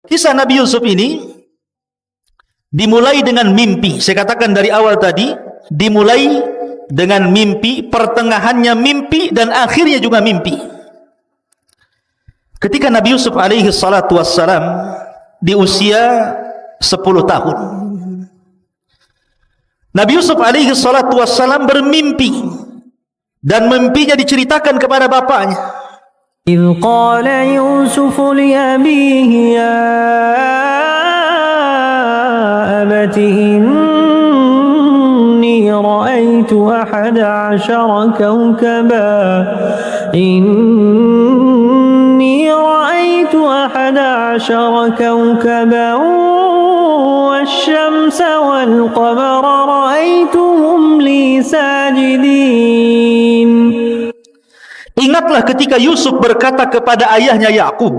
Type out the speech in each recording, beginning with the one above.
Kisah Nabi Yusuf ini dimulai dengan mimpi. Saya katakan dari awal tadi, dimulai dengan mimpi, pertengahannya mimpi, dan akhirnya juga mimpi. Ketika Nabi Yusuf alaihi salatu wassalam di usia 10 tahun, Nabi Yusuf alaihi salatu wassalam bermimpi, dan mimpinya diceritakan kepada bapaknya. إذ قال يوسف لأبيه يا أبت إني رأيت 11 كوكبا والشمس والقمر رأيتهم لي ساجدين. Ingatlah ketika Yusuf berkata kepada ayahnya Yakub,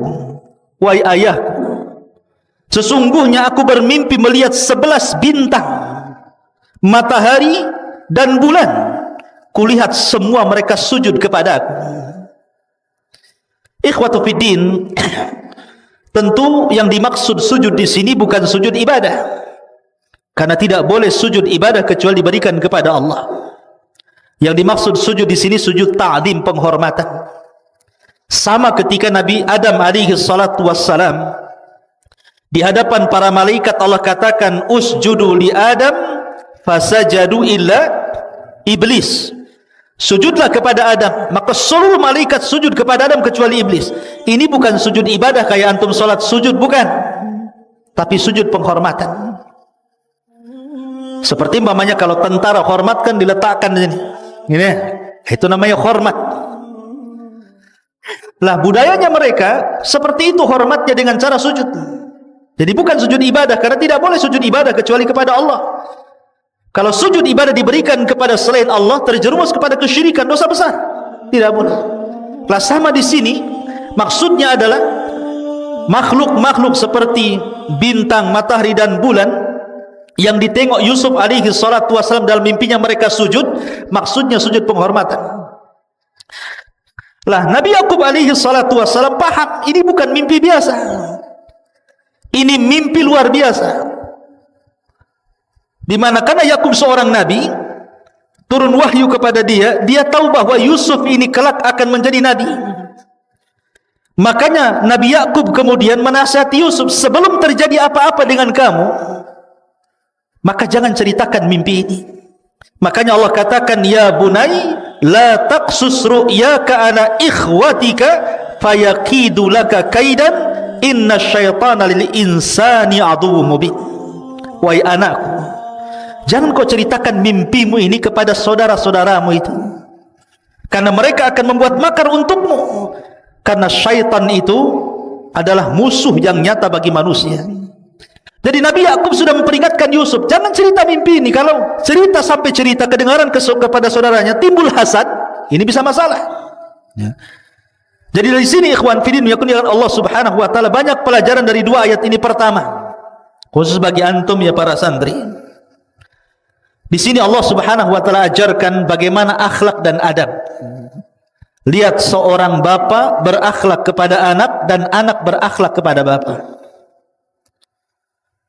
"Wahai ayahku, sesungguhnya aku bermimpi melihat 11 bintang, matahari dan bulan. Kulihat semua mereka sujud kepadaku." Ikhwatu fiddin, tentu yang dimaksud sujud di sini bukan sujud ibadah, karena tidak boleh sujud ibadah kecuali diberikan kepada Allah. Yang dimaksud sujud di sini sujud ta'zim, penghormatan. Sama ketika Nabi Adam alaihi salatu wassalam di hadapan para malaikat, Allah katakan usjudu li Adam fasajadu illa iblis. Sujudlah kepada Adam, maka seluruh malaikat sujud kepada Adam kecuali iblis. Ini bukan sujud ibadah kayak antum salat sujud, bukan, tapi sujud penghormatan. Seperti umpamanya kalau tentara hormatkan, diletakkan di sini. Ini, itu namanya hormat. Lah budayanya mereka seperti itu hormatnya dengan cara sujud. Jadi bukan sujud ibadah, karena tidak boleh sujud ibadah kecuali kepada Allah. Kalau sujud ibadah diberikan kepada selain Allah, terjerumus kepada kesyirikan, dosa besar. Tidak boleh. Lah sama di sini, maksudnya adalah makhluk-makhluk seperti bintang, matahari dan bulan yang ditengok Yusuf alaihi salatu wassalam dalam mimpinya mereka sujud, maksudnya sujud penghormatan. Lah Nabi Yakub alaihi salatu wassalam paham ini bukan mimpi biasa, ini mimpi luar biasa. Dimana karena Yakub seorang nabi, turun wahyu kepada dia, dia tahu bahwa Yusuf ini kelak akan menjadi nabi. Makanya Nabi Yakub kemudian menasihati Yusuf, sebelum terjadi apa-apa dengan kamu, maka jangan ceritakan mimpi ini. Makanya Allah katakan, ya bunai la taqsus ru'yaka ala ikhwatika fayakidu laka kaidan inna syaitana lil insani aduwwum mubin. Wahai anakku, jangan kau ceritakan mimpimu ini kepada saudara-saudaramu itu, karena mereka akan membuat makar untukmu, karena syaitan itu adalah musuh yang nyata bagi manusia. Jadi Nabi Yakub sudah memperingatkan Yusuf, jangan cerita mimpi ini. Kalau cerita sampai cerita kedengaran kepada saudaranya, timbul hasad, ini bisa masalah. Ya. Jadi dari sini ikhwan fillah yakunikan Allah Subhanahu wa taala banyak pelajaran dari dua ayat ini. Pertama, khusus bagi antum ya para santri. Di sini Allah Subhanahu wa taala ajarkan bagaimana akhlak dan adab. Lihat seorang bapa berakhlak kepada anak dan anak berakhlak kepada bapa.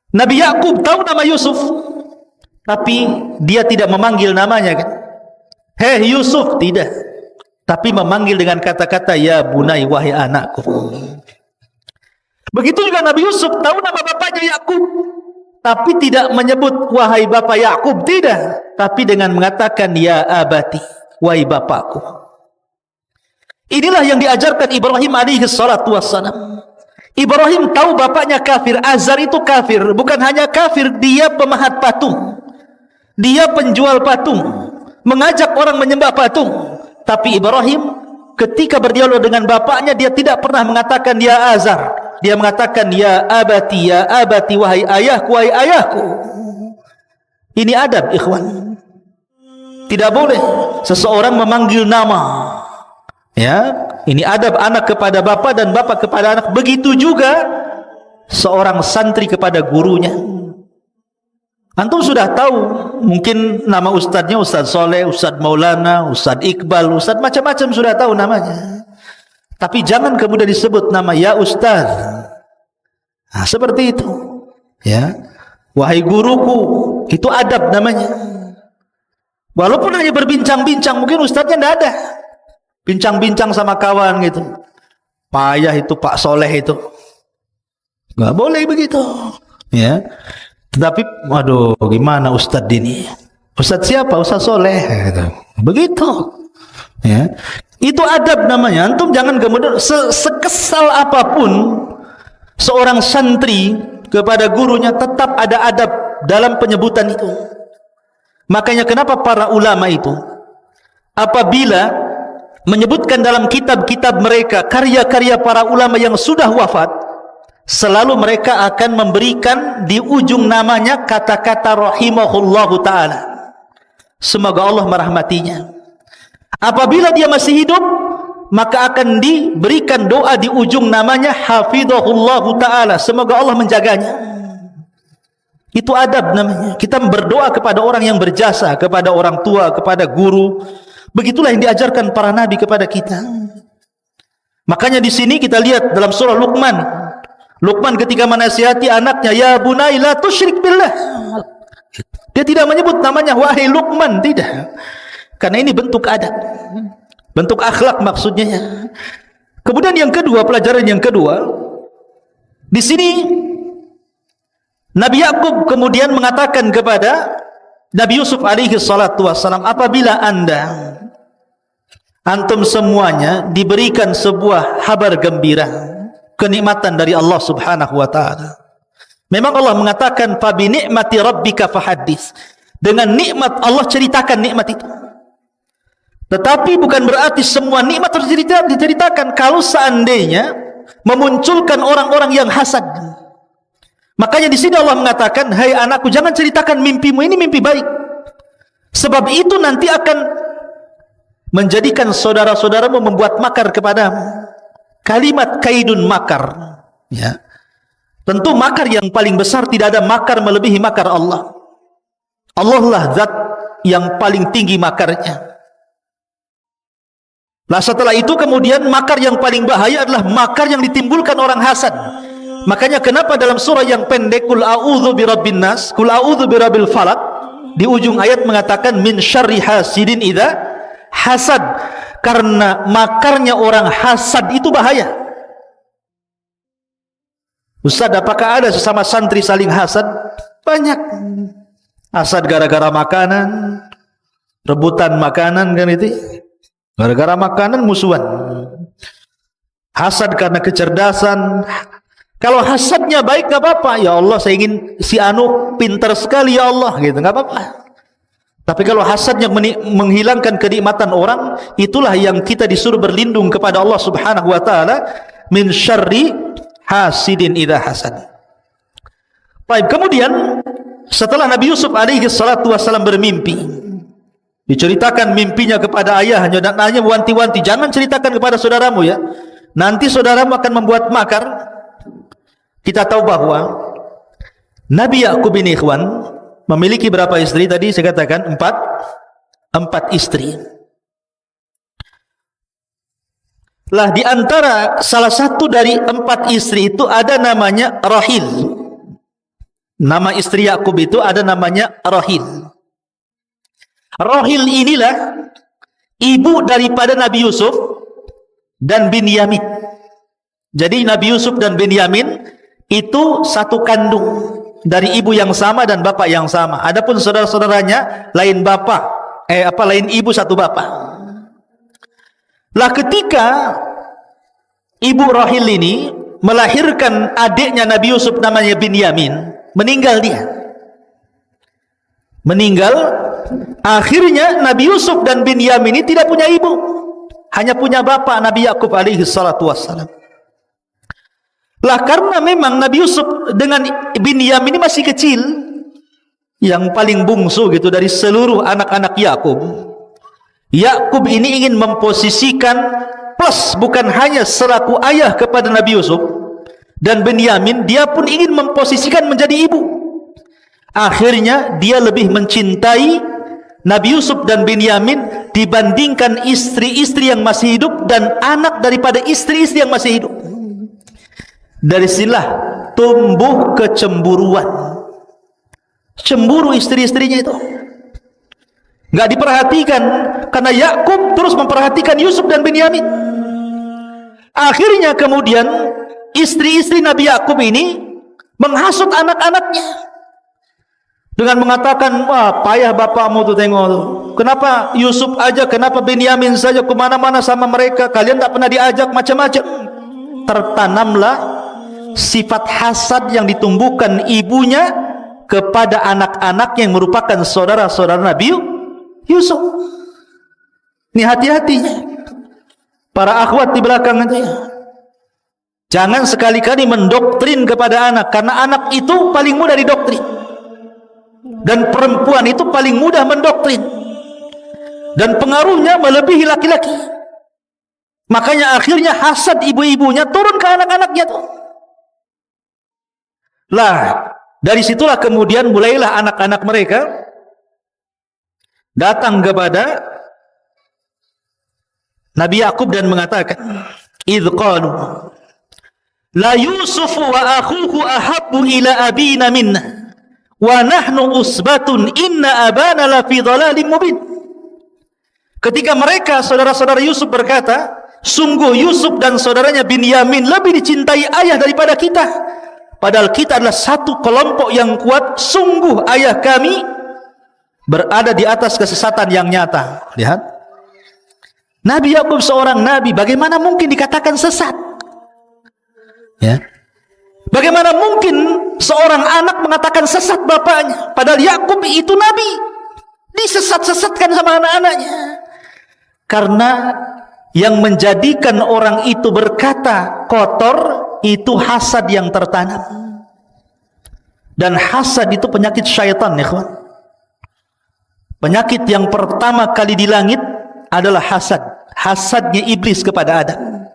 Nabi Yakub tahu nama Yusuf, tapi dia tidak memanggil namanya kan. Hei Yusuf, tidak. Tapi memanggil dengan kata-kata ya bunai, wahai anakku. Begitu juga Nabi Yusuf tahu nama bapaknya Yakub, tapi tidak menyebut wahai bapak Yakub, tidak, tapi dengan mengatakan ya abati, wahai bapakku. Inilah yang diajarkan Ibrahim alaihi salatu wassalam. Ibrahim tahu bapaknya kafir, Azar itu kafir. Bukan hanya kafir, dia pemahat patung, dia penjual patung, mengajak orang menyembah patung. Tapi Ibrahim ketika berdialog dengan bapaknya, dia tidak pernah mengatakan ya Azar, dia mengatakan ya abati, wahai ayahku, wahai ayahku. Ini adab ikhwan. Tidak boleh seseorang memanggil nama. Ya, ini adab anak kepada bapak dan bapak kepada anak. Begitu juga seorang santri kepada gurunya. Antum sudah tahu mungkin nama ustadznya, Ustadz Soleh, Ustadz Maulana, Ustadz Iqbal, Ustadz macam-macam sudah tahu namanya. Tapi jangan kemudian disebut nama ya Ustadz. Nah, seperti itu. Ya. Wahai guruku, itu adab namanya. Walaupun hanya berbincang-bincang, mungkin ustadznya tidak ada. Bincang-bincang sama kawan gitu. Payah itu Pak Soleh itu. Nggak boleh begitu. Ya. Tetapi, waduh, gimana ustadz ini? Ustadz siapa? Ustadz Soleh. Begitu. Ya. Itu adab namanya. Antum jangan kemudian sekesal apapun seorang santri kepada gurunya tetap ada adab dalam penyebutan itu. Makanya kenapa para ulama itu apabila menyebutkan dalam kitab-kitab mereka karya-karya para ulama yang sudah wafat, selalu mereka akan memberikan di ujung namanya kata-kata rahimahullahu ta'ala, semoga Allah merahmatinya. Apabila dia masih hidup, maka akan diberikan doa di ujung namanya hafidhahullahu ta'ala, semoga Allah menjaganya. Itu adab namanya. Kita berdoa kepada orang yang berjasa, kepada orang tua, kepada guru. Begitulah yang diajarkan para nabi kepada kita. Makanya di sini kita lihat dalam surah Luqman. Luqman ketika menasihati anaknya, ya bunai la tusyrik billah. Dia tidak menyebut namanya wahai Luqman, tidak. Karena ini bentuk adab, bentuk akhlak maksudnya. Kemudian yang kedua, pelajaran yang kedua, di sini Nabi Yakub kemudian mengatakan kepada Nabi Yusuf alaihi salatu wassalam, apabila antum semuanya diberikan sebuah kabar gembira, kenikmatan dari Allah subhanahu wa ta'ala. Memang Allah mengatakan, fa bi ni'mati rabbika fahaddits. Dengan nikmat Allah ceritakan nikmat itu. Tetapi bukan berarti semua nikmat harus diceritakan. Kalau seandainya memunculkan orang-orang yang hasad. Makanya di sini Allah mengatakan, hai anakku, jangan ceritakan mimpimu, ini mimpi baik. Sebab itu nanti akan menjadikan saudara-saudaramu membuat makar kepadamu. Kalimat kaidun makar. Ya. Tentu makar yang paling besar, tidak ada makar melebihi makar Allah. Allah lah zat yang paling tinggi makarnya. Nah setelah itu kemudian makar yang paling bahaya adalah makar yang ditimbulkan orang hasad. Makanya kenapa dalam surah yang pendek, Qul a'udzu birabbin nas, Qul a'udzu birabbil falaq, di ujung ayat mengatakan min syarri hasidin idza hasad. Karena makarnya orang hasad itu bahaya. Ustaz, apakah ada sesama santri saling hasad? Banyak. Hasad gara-gara makanan, rebutan makanan kan itu. Gara-gara makanan musuhan. Hasad karena kecerdasan. Kalau hasadnya baik nggak apa-apa. Ya Allah, saya ingin si Anu pintar sekali ya Allah, gitu, nggak apa-apa. Tapi kalau hasadnya menghilangkan kenikmatan orang, itulah yang kita disuruh berlindung kepada Allah Subhanahu wa taala, min syarri hasidin idza hasad. Baik, kemudian setelah Nabi Yusuf alaihi salatu wasallam bermimpi, diceritakan mimpinya kepada ayahnya dan ayahnya wanti-wanti, jangan ceritakan kepada saudaramu ya. Nanti saudaramu akan membuat makar. Kita tahu bahwa Nabi Yakub ini ikhwan memiliki berapa istri tadi? Saya katakan empat istri. Lah di antara salah satu dari 4 istri itu ada namanya Rahil. Nama istri Yakub itu ada namanya Rahil. Rahil inilah ibu daripada Nabi Yusuf dan Binyamin. Jadi Nabi Yusuf dan Binyamin itu satu kandung, dari ibu yang sama dan bapak yang sama. Adapun saudara-saudaranya lain bapak, lain ibu satu bapak. Lah ketika ibu Rahil ini melahirkan adiknya Nabi Yusuf namanya Binyamin, meninggal dia. Meninggal. Akhirnya Nabi Yusuf dan Binyamin ini tidak punya ibu, hanya punya bapak Nabi Yakub alaihi salatu wassalam. Lah karena memang Nabi Yusuf dengan Binyamin ini masih kecil, yang paling bungsu gitu dari seluruh anak-anak Yakub. Yakub ini ingin memposisikan plus, bukan hanya selaku ayah kepada Nabi Yusuf dan Binyamin, dia pun ingin memposisikan menjadi ibu. Akhirnya dia lebih mencintai Nabi Yusuf dan Binyamin dibandingkan istri-istri yang masih hidup dan anak daripada istri-istri yang masih hidup. Dari silah tumbuh kecemburuan. Cemburu istri-istrinya itu. Enggak diperhatikan karena Yakub terus memperhatikan Yusuf dan Binyamin. Akhirnya kemudian istri-istri Nabi Yakub ini menghasut anak-anaknya dengan mengatakan, wah payah bapakmu tuh tengok tuh. Kenapa Yusuf aja, kenapa Binyamin saja kemana-mana sama mereka, kalian tak pernah diajak macam-macam. Tertanamlah sifat hasad yang ditumbuhkan ibunya kepada anak-anak yang merupakan saudara-saudara Nabi Yusuf. Ini hati-hatinya para akhwat di belakang itu ya. Jangan sekali-kali mendoktrin kepada anak, karena anak itu paling mudah didoktrin. Dan perempuan itu paling mudah mendoktrin. Dan pengaruhnya melebihi laki-laki. Makanya akhirnya hasad ibu-ibunya turun ke anak-anaknya tuh. Lah, dari situlah kemudian mulailah anak-anak mereka datang kepada Nabi Yakub dan mengatakan, "Idz qalu la Yusuf wa akhuhu ahabbu ila abina minna wa nahnu usbatun inna abana la fi dhalalin mubin." Ketika mereka saudara-saudara Yusuf berkata, sungguh Yusuf dan saudaranya Binyamin lebih dicintai ayah daripada kita, padahal kita adalah satu kelompok yang kuat. Sungguh ayah kami berada di atas kesesatan yang nyata. Lihat, Nabi Yakub seorang nabi, bagaimana mungkin dikatakan sesat? Ya, bagaimana mungkin seorang anak mengatakan sesat bapaknya, padahal Yakub itu nabi, disesat-sesatkan sama anak-anaknya. Karena yang menjadikan orang itu berkata kotor itu hasad yang tertanam. Dan hasad itu penyakit syaitan, ya kawan. Penyakit yang pertama kali di langit adalah hasad. Hasadnya iblis kepada Adam.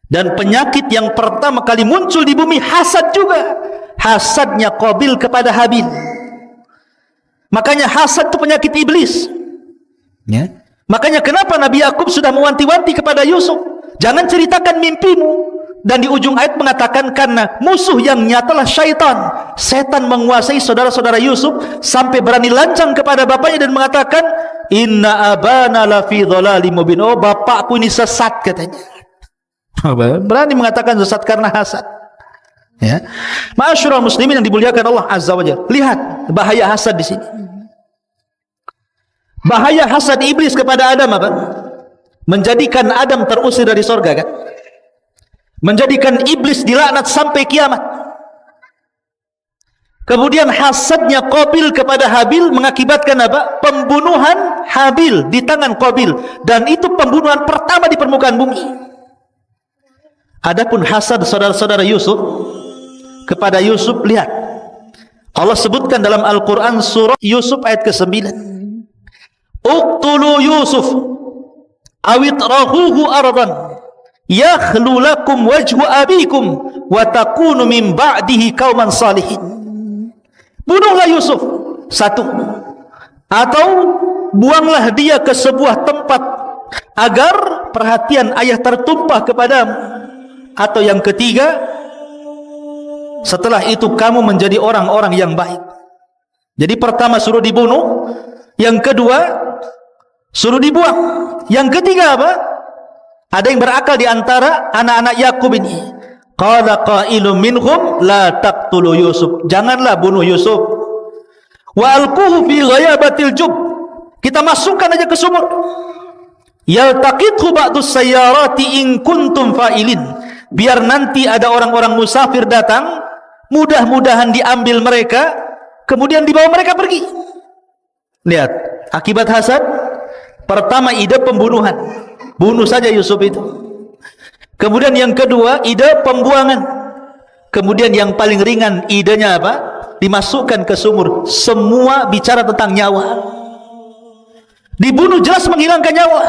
Dan penyakit yang pertama kali muncul di bumi hasad juga. Hasadnya Qabil kepada Habil. Makanya hasad itu penyakit iblis. Ya. Makanya kenapa Nabi Yakub sudah mewanti-wanti kepada Yusuf, jangan ceritakan mimpimu. Dan di ujung ayat mengatakan, karena musuh yang nyatalah syaitan. Setan menguasai saudara-saudara Yusuf sampai berani lancang kepada bapaknya dan mengatakan, inna abana lafi dhalalim mubin. Oh, bapakku ini sesat katanya. Berani mengatakan sesat karena hasad. Ya. Ma'asyiral muslimin yang dimuliakan Allah Azza wa Jalla. Lihat bahaya hasad di sini. Bahaya hasad iblis kepada Adam apa? Menjadikan Adam terusir dari sorga, kan? Menjadikan iblis dilaknat sampai kiamat. Kemudian hasadnya Qabil kepada Habil mengakibatkan apa? Pembunuhan Habil di tangan Qabil. Dan itu pembunuhan pertama di permukaan bumi. Adapun hasad saudara-saudara Yusuf kepada Yusuf, lihat. Allah sebutkan dalam Al-Quran surah Yusuf ayat ke-9. Uqtulu Yusuf awit rahuhu ardan yakhlu lakum wajhu abikum wa takunu min ba'dihi qauman salihin. Bunuhlah Yusuf, satu, atau buanglah dia ke sebuah tempat agar perhatian ayah tertumpah kepadamu, atau yang ketiga, setelah itu kamu menjadi orang-orang yang baik. Jadi pertama suruh dibunuh, yang kedua suruh dibuang, yang ketiga apa? Ada yang berakal di antara anak-anak Yakub ini. Qala qailun minhum la taqtulu Yusuf. Janganlah bunuh Yusuf. Wa alquhu fi ghayabatil jub. Kita masukkan aja ke sumur. Yaltaqithu ba'dus sayyarati in kuntum fa'ilin. Biar nanti ada orang-orang musafir datang, mudah-mudahan diambil mereka, kemudian dibawa mereka pergi. Lihat, akibat hasad. Pertama ide pembunuhan, bunuh saja Yusuf itu. Kemudian yang kedua ide pembuangan. Kemudian yang paling ringan idenya apa? Dimasukkan ke sumur. Semua bicara tentang nyawa. Dibunuh jelas menghilangkan nyawa.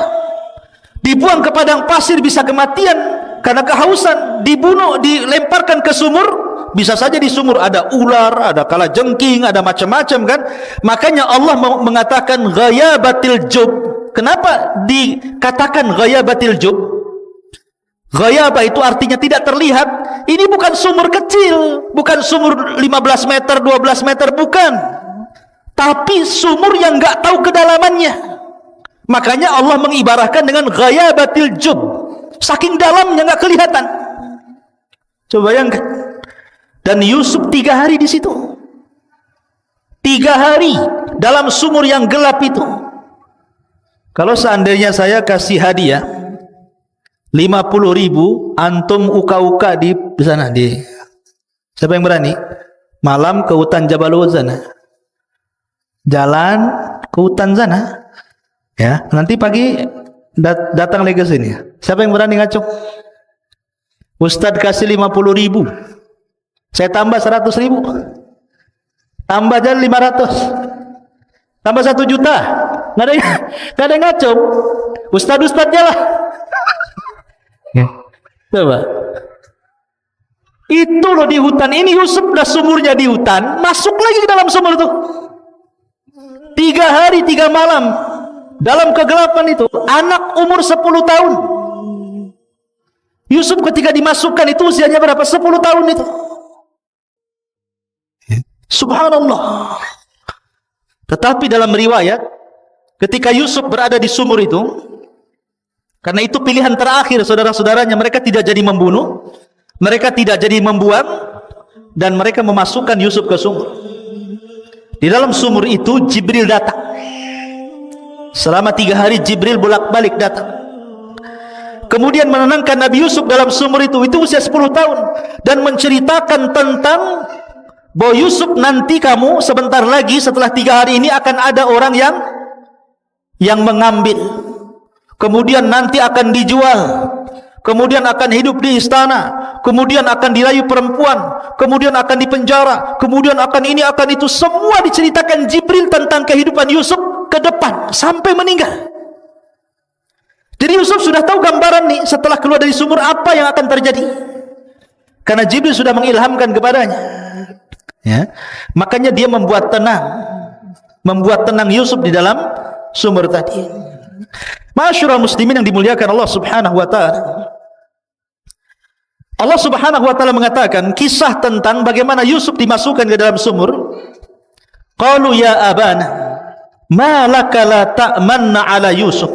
Dibuang ke padang pasir bisa kematian karena kehausan. Dibunuh, dilemparkan ke sumur. Bisa saja di sumur ada ular, ada kalajengking, ada macam-macam, kan? Makanya Allah mengatakan ghayabatil jub. Kenapa dikatakan ghayabatil jub? Ghayabah itu artinya tidak terlihat. ini bukan sumur kecil, bukan sumur 15 meter, 12 meter, bukan. Tapi sumur yang enggak tahu kedalamannya. Makanya Allah mengibarahkan dengan ghayabatil jub. Saking dalamnya enggak kelihatan. Coba bayangkan. Dan Yusuf 3 hari di situ. 3 hari dalam sumur yang gelap itu. Kalau seandainya saya kasih hadiah 50.000, antum uka-uka di sana, di siapa yang berani? Malam ke hutan Jabal sana, jalan ke hutan sana, ya. Nanti pagi datang lagi ke sini. Siapa yang berani ngacung? Ustadz kasih 50.000, saya tambah 100.000, tambah jadi 500, tambah 1 juta. Nggak ada yang ngacung. Ustadz-ustadznya lah. Coba. Itu loh di hutan ini, Yusuf dah sumurnya di hutan, masuk lagi ke dalam sumur itu. 3 hari 3 malam dalam kegelapan itu. Anak umur 10 tahun. Yusuf ketika dimasukkan itu usianya berapa? 10 tahun itu. Subhanallah. Tetapi dalam riwayat, ketika Yusuf berada di sumur itu, karena itu pilihan terakhir saudara-saudaranya, mereka tidak jadi membunuh, mereka tidak jadi membuang, dan mereka memasukkan Yusuf ke sumur. Di dalam sumur itu Jibril datang. Selama 3 hari Jibril bolak-balik datang. Kemudian menenangkan Nabi Yusuf dalam sumur itu usia 10 tahun, dan menceritakan tentang bahwa Yusuf, nanti kamu sebentar lagi setelah 3 hari ini akan ada orang yang mengambil, kemudian nanti akan dijual, kemudian akan hidup di istana, kemudian akan dirayu perempuan, kemudian akan dipenjara, kemudian akan ini akan itu. Semua diceritakan Jibril tentang kehidupan Yusuf ke depan sampai meninggal. Jadi Yusuf sudah tahu gambaran nih setelah keluar dari sumur apa yang akan terjadi, karena Jibril sudah mengilhamkan kepadanya, ya. Makanya dia membuat tenang Yusuf di dalam sumur tadi. Ma'asyiral muslimin yang dimuliakan Allah Subhanahu wa taala. Allah Subhanahu wa taala mengatakan kisah tentang bagaimana Yusuf dimasukkan ke dalam sumur. Qalu ya abana ma laka la ta'manna ala Yusuf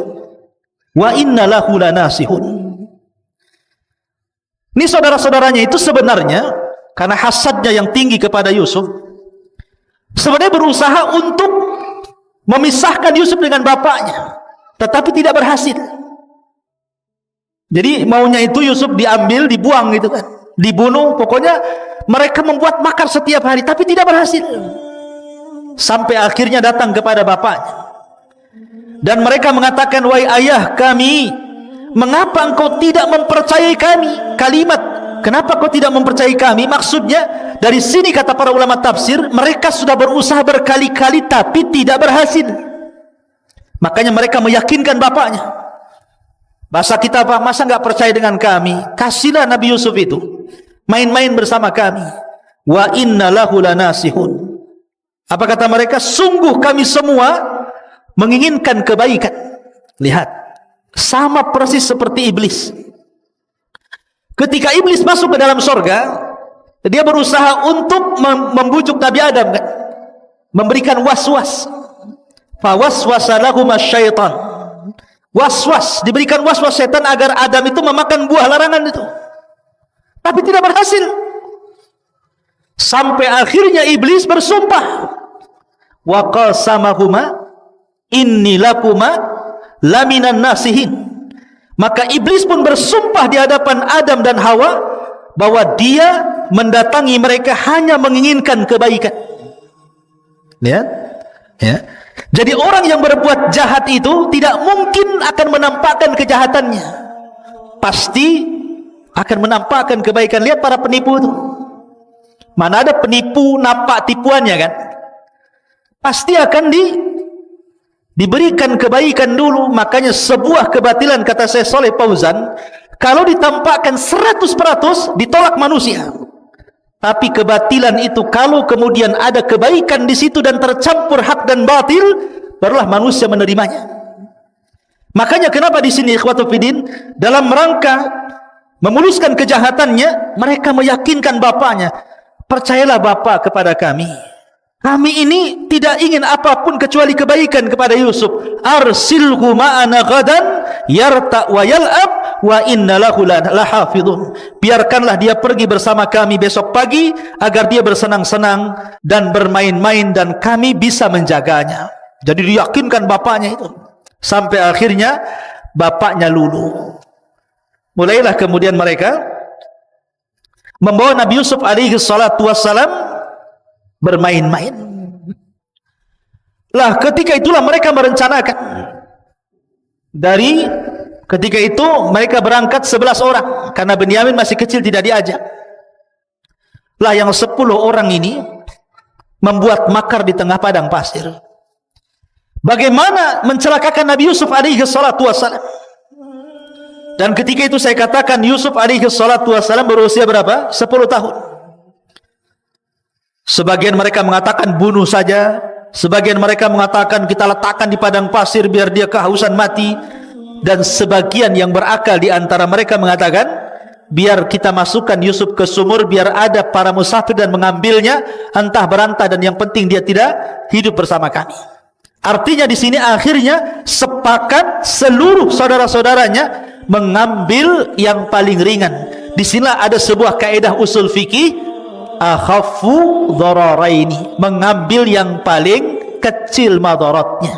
wa inna lahu lanasihun. Ini saudara-saudaranya itu sebenarnya karena hasadnya yang tinggi kepada Yusuf, sebenarnya berusaha untuk memisahkan Yusuf dengan bapaknya, tetapi tidak berhasil. Jadi maunya itu Yusuf diambil, dibuang gitu kan, dibunuh. Pokoknya mereka membuat makar setiap hari, tapi tidak berhasil. Sampai akhirnya datang kepada bapaknya, dan mereka mengatakan, wahai ayah kami, mengapa engkau tidak mempercayai kami? Kalimat kenapa kau tidak mempercayai kami, maksudnya dari sini kata para ulama tafsir, mereka sudah berusaha berkali-kali tapi tidak berhasil. Makanya mereka meyakinkan bapaknya. Bahasa kita apa? Masa enggak percaya dengan kami? Kasihlah Nabi Yusuf itu main-main bersama kami. Wa inna lahu lanasihun. Apa kata mereka? Sungguh kami semua menginginkan kebaikan. Lihat, sama persis seperti iblis. Ketika iblis masuk ke dalam surga, dia berusaha untuk membujuk Nabi Adam kan? Memberikan was-was. Fawaswasa lahum asyaitan. Was-was, diberikan was-was setan agar Adam itu memakan buah larangan itu. Tapi tidak berhasil. Sampai akhirnya iblis bersumpah. Wa qasamahuma inni lakuma laminan nasihin. Maka iblis pun bersumpah di hadapan Adam dan Hawa bahwa dia mendatangi mereka hanya menginginkan kebaikan. Lihat, ya. Jadi orang yang berbuat jahat itu tidak mungkin akan menampakkan kejahatannya, pasti akan menampakkan kebaikan. Lihat para penipu itu, mana ada penipu nampak tipuannya kan? Pasti akan diberikan kebaikan dulu. Makanya sebuah kebatilan, kata Syekh Shalih Fauzan, kalau ditampakkan 100% ditolak manusia. Tapi kebatilan itu kalau kemudian ada kebaikan di situ dan tercampur hak dan batil, barulah manusia menerimanya. Makanya kenapa di sini ikhwatu fiddin, dalam rangka memuluskan kejahatannya, mereka meyakinkan bapaknya, percayalah bapak kepada kami. Kami ini tidak ingin apapun kecuali kebaikan kepada Yusuf. Arsilhu ma'ana ghadan yarta' wa yal'ab wa inna lahu lahafidhun. Biarkanlah dia pergi bersama kami besok pagi agar dia bersenang-senang dan bermain-main dan kami bisa menjaganya. Jadi diyakinkan bapaknya itu. Sampai akhirnya bapaknya luluh. Mulailah kemudian mereka membawa Nabi Yusuf alaihi salatu wassalam bermain-main. Lah ketika itulah mereka merencanakan. Dari ketika itu mereka berangkat 11 orang karena Benyamin masih kecil tidak diajak. Lah yang 10 orang ini membuat makar di tengah padang pasir. Bagaimana mencelakakan Nabi Yusuf alaihi salatu wassalam. Dan ketika itu saya katakan Yusuf alaihi salatu wassalam berusia berapa? 10 tahun. Sebagian mereka mengatakan bunuh saja, sebagian mereka mengatakan kita letakkan di padang pasir biar dia kehausan mati, dan sebagian yang berakal di antara mereka mengatakan biar kita masukkan Yusuf ke sumur biar ada para musafir dan mengambilnya entah berantah dan yang penting dia tidak hidup bersama kami. Artinya di sini akhirnya sepakat seluruh saudara-saudaranya mengambil yang paling ringan. Di sini ada sebuah kaidah usul fikih, akhafu dhararaini, mengambil yang paling kecil madaratnya.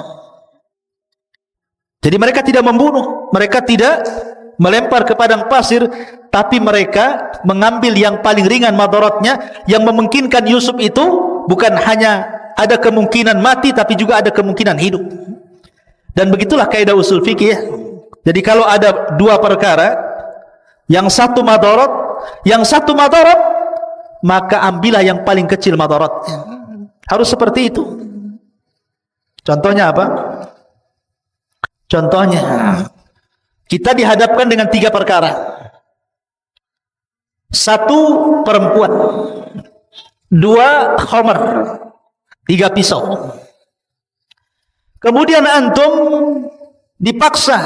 Jadi mereka tidak membunuh, mereka tidak melempar ke padang pasir, tapi mereka mengambil yang paling ringan madaratnya, yang memungkinkan Yusuf itu bukan hanya ada kemungkinan mati tapi juga ada kemungkinan hidup. Dan begitulah kaidah usul fikih ya. Jadi kalau ada dua perkara, yang satu madarat, yang satu madarat, maka ambillah yang paling kecil madaratnya. Harus seperti itu. Contohnya apa? Contohnya kita dihadapkan dengan 3 perkara. 1 perempuan, 2 khamar, 3 pisau. Kemudian antum dipaksa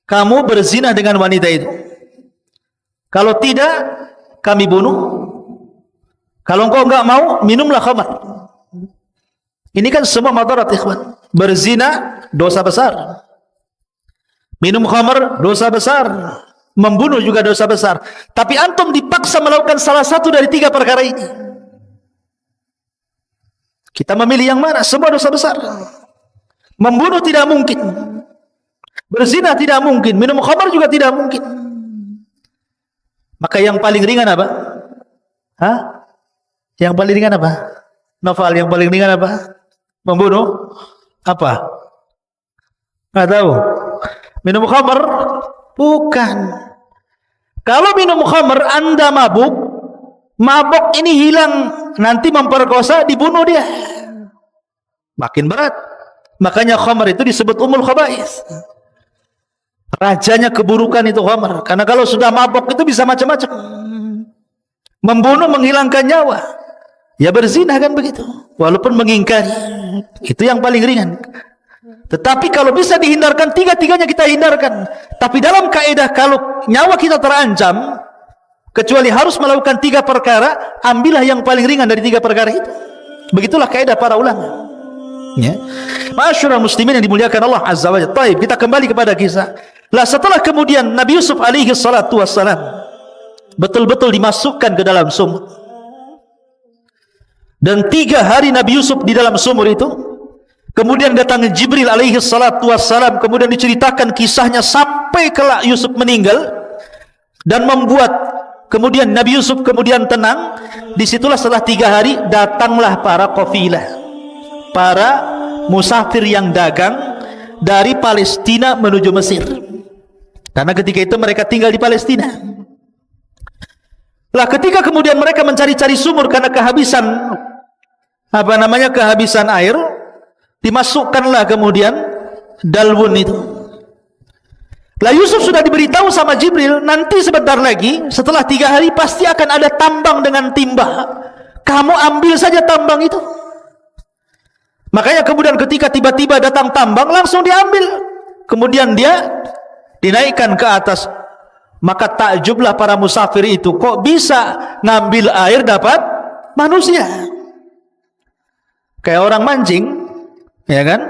kamu berzina dengan wanita itu. Kalau tidak, kami bunuh. Kalau engkau enggak mau, minumlah khamar. Ini kan semua madarat ikhwan. Berzina dosa besar, minum khamar dosa besar, membunuh juga dosa besar. Tapi antum dipaksa melakukan salah satu dari 3 perkara ini. Kita memilih yang mana? Semua dosa besar. Membunuh tidak mungkin, berzina tidak mungkin, minum khamar juga tidak mungkin. Maka yang paling ringan apa? Hah? Yang paling ringan apa? Novel yang paling ringan apa? Membunuh? Apa? Nggak tahu. Minum khamar? Bukan. Kalau minum khamar Anda mabuk, mabuk ini hilang, nanti memperkosa, dibunuh dia. Makin berat. Makanya khamar itu disebut umul khaba'is. Rajanya keburukan itu khamar. Karena kalau sudah mabuk itu bisa macam-macam. Membunuh, menghilangkan nyawa. Ya berzina kan begitu. Walaupun mengingkari. Itu yang paling ringan. Tetapi kalau bisa dihindarkan, 3-tiganya kita hindarkan. Tapi dalam kaidah kalau nyawa kita terancam, kecuali harus melakukan 3 perkara, ambillah yang paling ringan dari 3 perkara itu. Begitulah kaidah para ulama. Ya. Ma'asyiral muslimin yang dimuliakan Allah Azza wa Jalla. Baik, kita kembali kepada kisah. Lah setelah kemudian Nabi Yusuf alaihi salatu wassalam betul-betul dimasukkan ke dalam sumur. Dan 3 hari Nabi Yusuf di dalam sumur itu. Kemudian datang Jibril alaihi salatu wassalam, kemudian diceritakan kisahnya sampai kelak Yusuf meninggal dan membuat kemudian Nabi Yusuf kemudian tenang. Disitulah setelah 3 hari datanglah para qafilah, para musafir yang dagang dari Palestina menuju Mesir. Karena ketika itu mereka tinggal di Palestina. Lah ketika kemudian mereka mencari-cari sumur karena kehabisan kehabisan air, dimasukkanlah kemudian dalwun itu. Lah Yusuf sudah diberitahu sama Jibril, nanti sebentar lagi setelah 3 hari pasti akan ada tambang dengan timba. Kamu ambil saja tambang itu. Makanya kemudian ketika tiba-tiba datang tambang, langsung diambil. Kemudian dia dinaikkan ke atas Maka takjublah para musafir itu, kok bisa ngambil air dapat manusia? Kayak orang mancing, ya kan?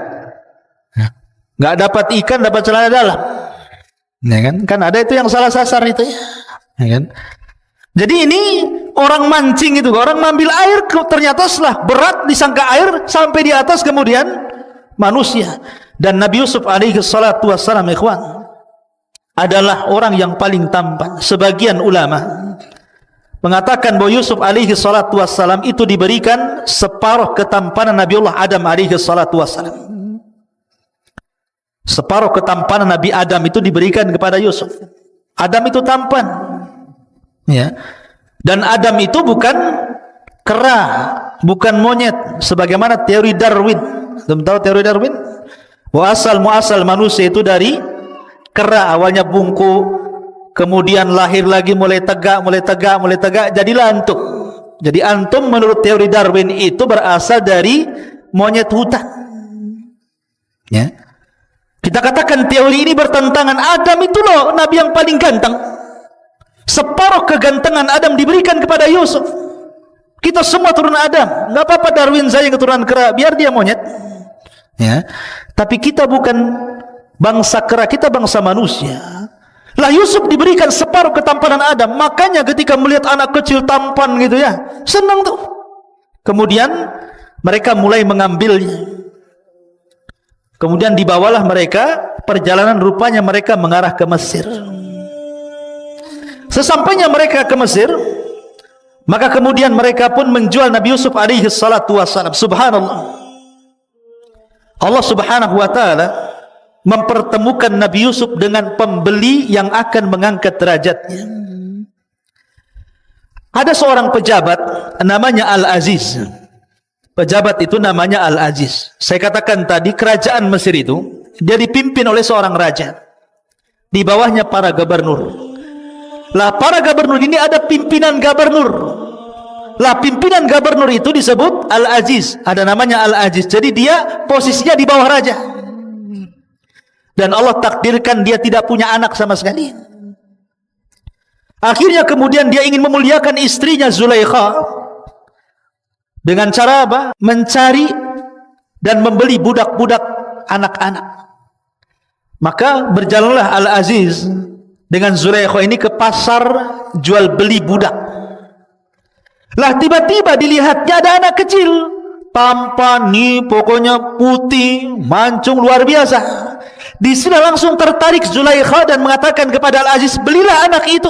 Nggak dapat ikan, dapat celana dalam, ya kan? Kan ada itu yang salah sasar itu, ya kan? Jadi ini orang mancing itu, orang ngambil air, ternyata setelah berat disangka air sampai di atas kemudian manusia. Dan Nabi Yusuf alaihi salatu wassalam, ikhwan, adalah orang yang paling tampan. Sebagian ulama mengatakan bahwa Yusuf alaihi salatu wassalam itu diberikan separuh ketampanan Nabiullah Adam alaihi salatu wassalam. Separuh ketampanan Nabi Adam itu diberikan kepada Yusuf. Adam itu tampan, ya. Dan Adam itu bukan kera, bukan monyet, sebagaimana teori Darwin. Belum tahu teori Darwin? Bahwa asal muasal manusia itu dari kera, awalnya bungkuk, kemudian lahir lagi mulai tegak, jadilah antum. Jadi antum menurut teori Darwin itu berasal dari monyet hutan. Ya. Kita katakan teori ini bertentangan. Adam itu loh nabi yang paling ganteng. Separuh kegantengan Adam diberikan kepada Yusuf. Kita semua turun Adam. Enggak apa-apa Darwin saya keturunan kera, biar dia monyet. Ya. Tapi kita bukan bangsa kera, kita bangsa manusia. Lah Yusuf diberikan separuh ketampanan Adam. Makanya ketika melihat anak kecil tampan gitu ya, senang tuh. Kemudian mereka mulai mengambilnya. Kemudian dibawalah mereka, perjalanan rupanya mereka mengarah ke Mesir. Sesampainya mereka ke Mesir, maka kemudian mereka pun menjual Nabi Yusuf alaihi salatu wassalam. Subhanallah, Allah subhanahu wa ta'ala mempertemukan Nabi Yusuf dengan pembeli yang akan mengangkat derajatnya. Ada seorang pejabat namanya Al-Aziz. Pejabat itu namanya Al-Aziz. Saya katakan tadi kerajaan Mesir itu dia dipimpin oleh seorang raja. Di bawahnya para gubernur. Lah para gubernur ini ada pimpinan gubernur. Lah pimpinan gubernur itu disebut Al-Aziz. Ada namanya Al-Aziz. Jadi dia posisinya di bawah raja. Dan Allah takdirkan dia tidak punya anak sama sekali. Akhirnya kemudian dia ingin memuliakan istrinya Zulaikha. Dengan cara apa? Mencari dan membeli budak-budak anak-anak. Maka berjalanlah Al-Aziz dengan Zulaikha ini ke pasar jual beli budak. Lah tiba-tiba dilihatnya ada anak kecil, tampan nih, pokoknya putih, mancung luar biasa. Di sini langsung tertarik Zulaikha dan mengatakan kepada Al-Aziz, belilah anak itu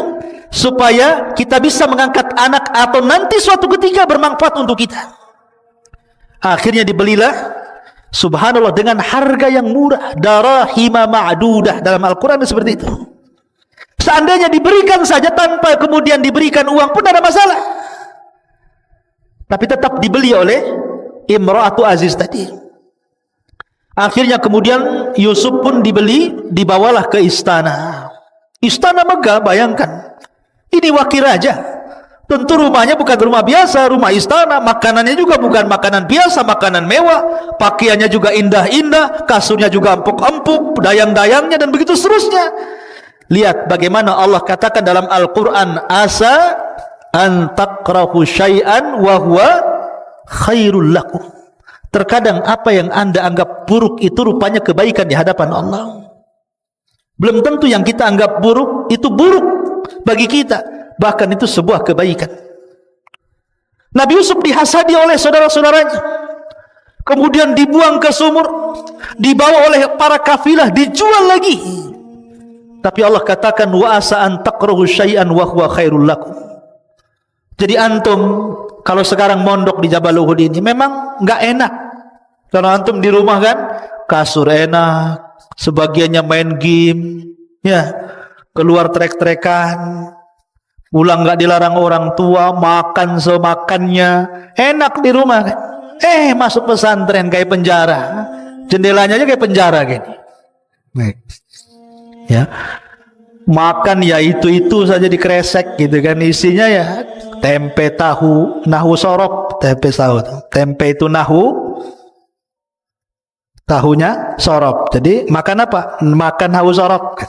supaya kita bisa mengangkat anak atau nanti suatu ketika bermanfaat untuk kita. Akhirnya dibelilah, subhanallah, dengan harga yang murah, darahima ma'dudah. Dalam Al-Quran seperti itu. Seandainya diberikan saja tanpa kemudian diberikan uang pun tidak ada masalah. Tapi tetap dibeli oleh Imra'atu Aziz tadi. Akhirnya kemudian Yusuf pun dibeli, dibawalah ke istana. Istana megah, bayangkan. Ini wakil raja. Tentu rumahnya bukan rumah biasa, rumah istana. Makanannya juga bukan makanan biasa, makanan mewah. Pakaiannya juga indah-indah, kasurnya juga empuk-empuk, dayang-dayangnya dan begitu seterusnya. Lihat bagaimana Allah katakan dalam Al-Quran, asa an takrahu syai'an wa huwa khairul lakum. Terkadang apa yang anda anggap buruk itu rupanya kebaikan di hadapan Allah. Belum tentu yang kita anggap buruk itu buruk bagi kita, bahkan itu sebuah kebaikan. Nabi Yusuf dihasadi oleh saudara-saudaranya, kemudian dibuang ke sumur, dibawa oleh para kafilah, dijual lagi. Tapi Allah katakan wa asa an takrahu syai'an wa huwa khairul lakum. Jadi antum kalau sekarang mondok di Jabal Uhud ini memang enggak enak. Kalau antum di rumah kan kasur enak, sebagiannya main game, ya, keluar trek-trekan, pulang enggak dilarang orang tua, makan semakannya, enak di rumah kan. Masuk pesantren kayak penjara. Jendelanya aja kayak penjara gini. Ya. Makan ya itu saja dikresek gitu kan, isinya ya tempe tahu, nahu sorop, tempe tahu. Tempe itu nahu, tahunya sorop. Jadi makan apa? Makan nahu sorop.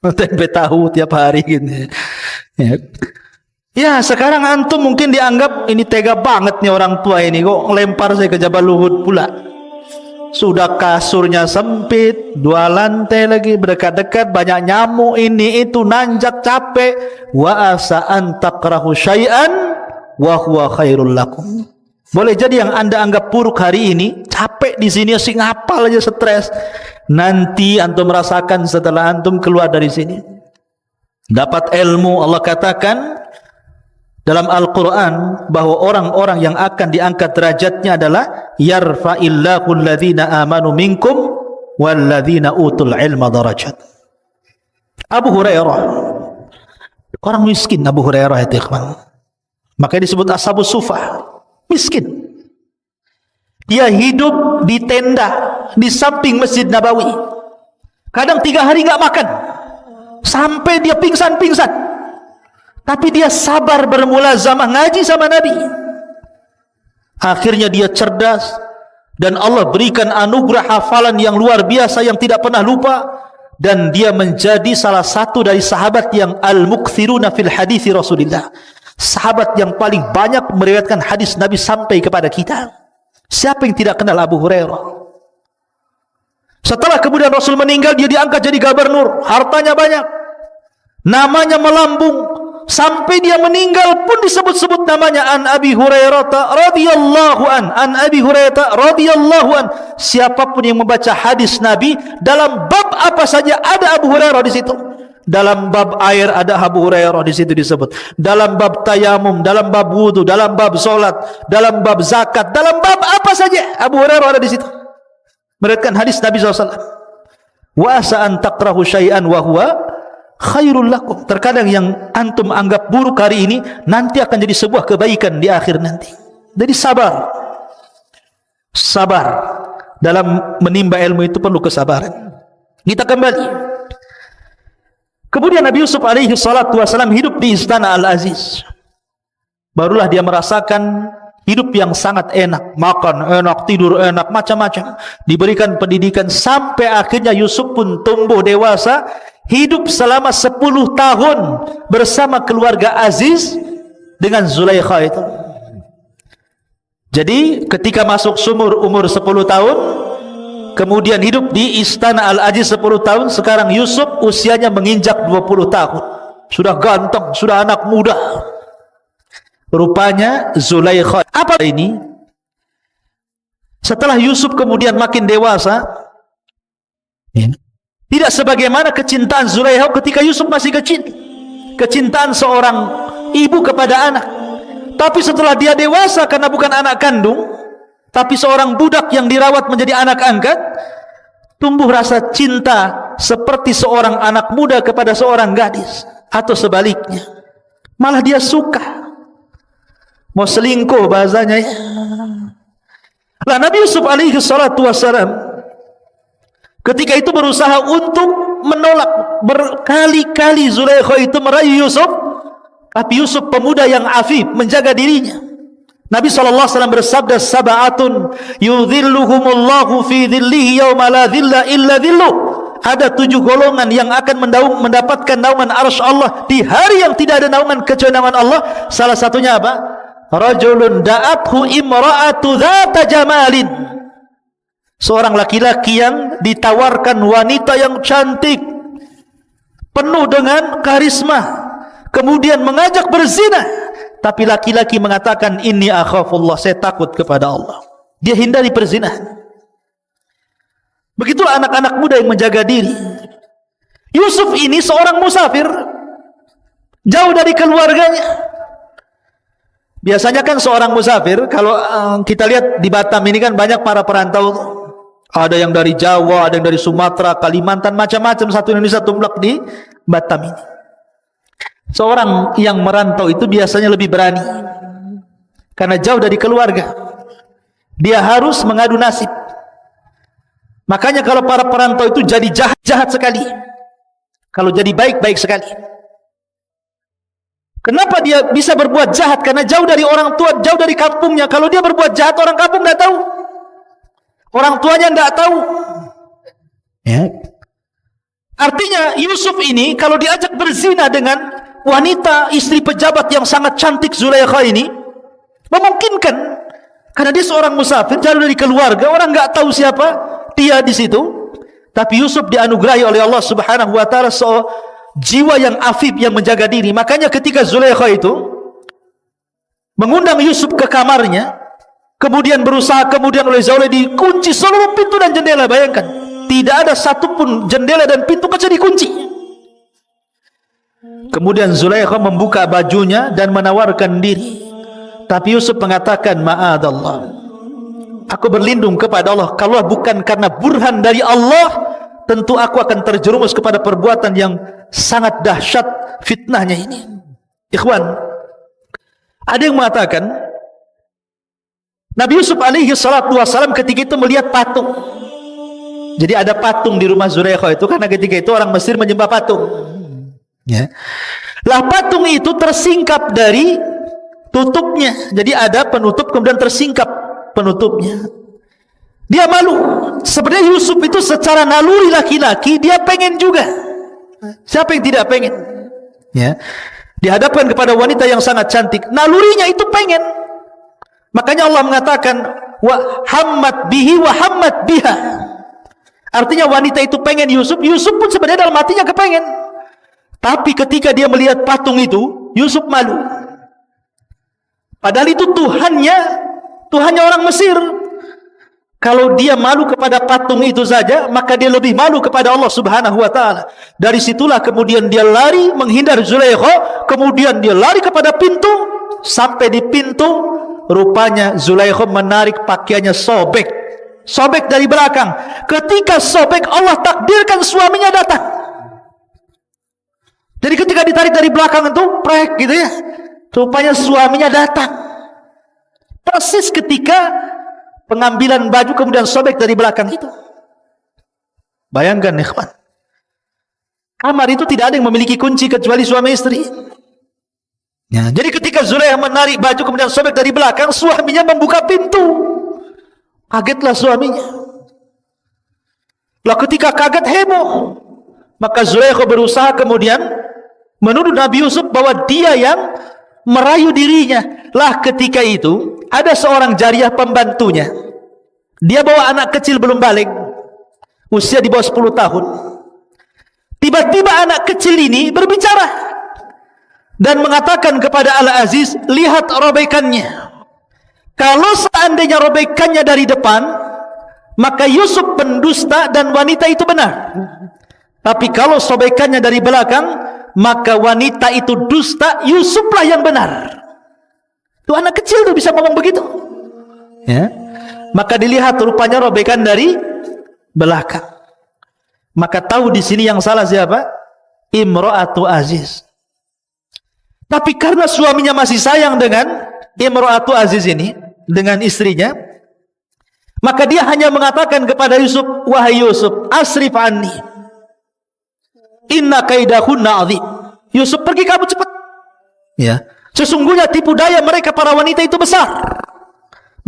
Tempe tahu tiap hari gitu. Ya. Ya, sekarang antum mungkin dianggap ini tega banget nih orang tua ini, kok lempar saya ke Jabal Uhud pula. Sudah kasurnya sempit, 2 lantai lagi, berdekat-dekat, banyak nyamuk, ini itu, nanjak, capek. Wa asa an takrahu syai'an wa huwa khairul lakum. Boleh jadi yang anda anggap buruk hari ini, capek di sini, asing ngapal aja, stres. Nanti antum merasakan setelah antum keluar dari sini, dapat ilmu. Allah katakan dalam Al-Quran bahwa orang-orang yang akan diangkat derajatnya adalah yarfa'illahu alladhina amanu minkum walladhina utul ilma darajat. Abu Hurairah, orang miskin Abu Hurairah itu, ikhwan. Makanya disebut ashabus sufah, miskin. Dia hidup di tenda di samping Masjid Nabawi. Kadang 3 hari nggak makan, sampai dia pingsan-pingsan. Tapi dia sabar bermulazamah ngaji sama Nabi. Akhirnya dia cerdas dan Allah berikan anugerah hafalan yang luar biasa yang tidak pernah lupa, dan dia menjadi salah satu dari sahabat yang al-mukthiruna fil hadithi Rasulillah. Sahabat yang paling banyak meriwayatkan hadis Nabi sampai kepada kita. Siapa yang tidak kenal Abu Hurairah? Setelah kemudian Rasul meninggal, dia diangkat jadi gubernur, hartanya banyak, namanya melambung, sampai dia meninggal pun disebut-sebut namanya an Abi Hurairah radhiyallahu an Abi Hurairah radhiyallahu an. Siapapun yang membaca hadis Nabi dalam bab apa saja ada Abu Hurairah di situ. Dalam bab air ada Abu Hurairah di situ disebut. Dalam bab tayamum, dalam bab wudu, dalam bab solat, dalam bab zakat, dalam bab apa saja Abu Hurairah ada di situ. Meriwayatkan hadis Nabi SAW. Wa asa an takrahu syai'an wa huwa khairul lakum. Terkadang yang antum anggap buruk hari ini nanti akan jadi sebuah kebaikan di akhir nanti. Jadi sabar. Sabar dalam menimba ilmu itu perlu kesabaran. Kita kembali. Kemudian Nabi Yusuf alaihi salatu wasalam hidup di istana Al-Aziz. Barulah dia merasakan hidup yang sangat enak, makan enak, tidur enak, macam-macam. Diberikan pendidikan sampai akhirnya Yusuf pun tumbuh dewasa, hidup selama 10 tahun bersama keluarga Aziz dengan Zulaikha itu. Jadi ketika masuk umur 10 tahun, kemudian hidup di istana Al-Aziz 10 tahun, sekarang Yusuf usianya menginjak 20 tahun. Sudah ganteng, sudah anak muda. Rupanya Zulaikha. Apa ini? Setelah Yusuf kemudian makin dewasa, tidak sebagaimana kecintaan Zulaikha ketika Yusuf masih kecil. Kecintaan seorang ibu kepada anak. Tapi setelah dia dewasa, karena bukan anak kandung, tapi seorang budak yang dirawat menjadi anak angkat, tumbuh rasa cinta seperti seorang anak muda kepada seorang gadis, atau sebaliknya. Malah dia suka, mau selingkuh bahasanya ya. Lah Nabi Yusuf alaihi salatu wassalam ketika itu berusaha untuk menolak, berkali-kali Zulaikha itu merayu Yusuf, tapi Yusuf pemuda yang afif, menjaga dirinya. Nabi SAW bersabda, sab'atun yudhilluhumullahu fi dhillihi yawma la dhilla illa dhilluh. Ada 7 golongan yang akan mendapatkan naungan arsy Allah di hari yang tidak ada naungan kecuali naungan Allah. Salah satunya apa? Rajulun da'athu imra'atu dhata jamalin. Seorang laki-laki yang ditawarkan wanita yang cantik, penuh dengan karisma, kemudian mengajak berzina, tapi laki-laki mengatakan inni akhafullah, saya takut kepada Allah. Dia hindari perzinahan. Begitulah anak-anak muda yang menjaga diri. Yusuf ini seorang musafir, jauh dari keluarganya. Biasanya kan seorang musafir, kalau kita lihat di Batam ini kan banyak para perantau. Ada yang dari Jawa, ada yang dari Sumatera, Kalimantan, macam-macam, satu Indonesia tumblak di Batam ini. Seorang yang merantau itu biasanya lebih berani karena jauh dari keluarga. Dia harus mengadu nasib. Makanya kalau para perantau itu jadi jahat sekali, kalau jadi baik sekali. Kenapa dia bisa berbuat jahat? Karena jauh dari orang tua, jauh dari kampungnya. Kalau dia berbuat jahat, orang kampung tidak tahu, orang tuanya tidak tahu. Ya. Artinya Yusuf ini kalau diajak berzina dengan wanita istri pejabat yang sangat cantik Zulaikha ini, memungkinkan karena dia seorang musafir, jauh dari keluarga, orang nggak tahu siapa dia di situ. Tapi Yusuf dianugerahi oleh Allah Subhanahu wa taala jiwa yang afif, yang menjaga diri. Makanya ketika Zulaikha itu mengundang Yusuf ke kamarnya, kemudian berusaha, kemudian oleh Zulaikha dikunci seluruh pintu dan jendela. Bayangkan, tidak ada satupun jendela dan pintu kaca dikunci. Kemudian Zulaikha membuka bajunya dan menawarkan diri. Tapi Yusuf mengatakan, ma'adallah, aku berlindung kepada Allah. Kalau bukan karena burhan dari Allah, tentu aku akan terjerumus kepada perbuatan yang sangat dahsyat fitnahnya ini. Ikhwan, ada yang mengatakan Nabi Yusuf alaihi salatu wassalam ketika itu melihat patung. Jadi ada patung di rumah Zulaikha itu, karena ketika itu orang Mesir menyembah patung. Ya. Lah patung itu tersingkap dari tutupnya. Jadi ada penutup kemudian tersingkap penutupnya. Dia malu. Sebenarnya Yusuf itu secara naluri laki-laki, dia pengen juga. Siapa yang tidak pengen? Ya. Dihadapkan kepada wanita yang sangat cantik, nalurinya itu pengen. Makanya Allah mengatakan wa hammat bihi wa hammat biha. Artinya wanita itu pengen Yusuf, Yusuf pun sebenarnya dalam hatinya kepengen. Tapi ketika dia melihat patung itu, Yusuf malu. Padahal itu Tuhannya orang Mesir. Kalau dia malu kepada patung itu saja, maka dia lebih malu kepada Allah Subhanahu wa taala. Dari situlah kemudian dia lari menghindar Zulaikha, kemudian dia lari kepada pintu, sampai di pintu rupanya Zulaikha menarik pakaiannya, sobek dari belakang. Ketika sobek, Allah takdirkan suaminya datang. Jadi ketika ditarik dari belakang itu prek gitu ya, rupanya suaminya datang. Persis ketika pengambilan baju kemudian sobek dari belakang itu. Bayangkan ikhwan, kamar itu tidak ada yang memiliki kunci kecuali suami istri. Ya, jadi ketika Zulaikha menarik baju kemudian sobek dari belakang, suaminya membuka pintu. Kagetlah suaminya. Lah ketika kaget, heboh. Maka Zulaikha berusaha kemudian menuduh Nabi Yusuf bahwa dia yang merayu dirinya. Lah ketika itu ada seorang jariyah pembantunya. Dia bawa anak kecil belum balik, usia di bawah 10 tahun. Tiba-tiba anak kecil ini berbicara dan mengatakan kepada Al-Aziz, lihat robekannya. Kalau seandainya robekannya dari depan, maka Yusuf pendusta dan wanita itu benar. Tapi kalau sobekannya dari belakang, maka wanita itu dusta, Yusuflah yang benar. Tuh anak kecil tuh bisa ngomong begitu. Ya. Maka dilihat rupanya robekan dari belakang. Maka tahu di sini yang salah siapa? Imra'atu Aziz. Tapi karena suaminya masih sayang dengan Imra'atu Aziz ini, dengan istrinya, maka dia hanya mengatakan kepada Yusuf, wahai Yusuf, asrif anni, inna kaidahunna azim. Yusuf, pergi kamu cepat. Ya. Sesungguhnya tipu daya mereka para wanita itu besar.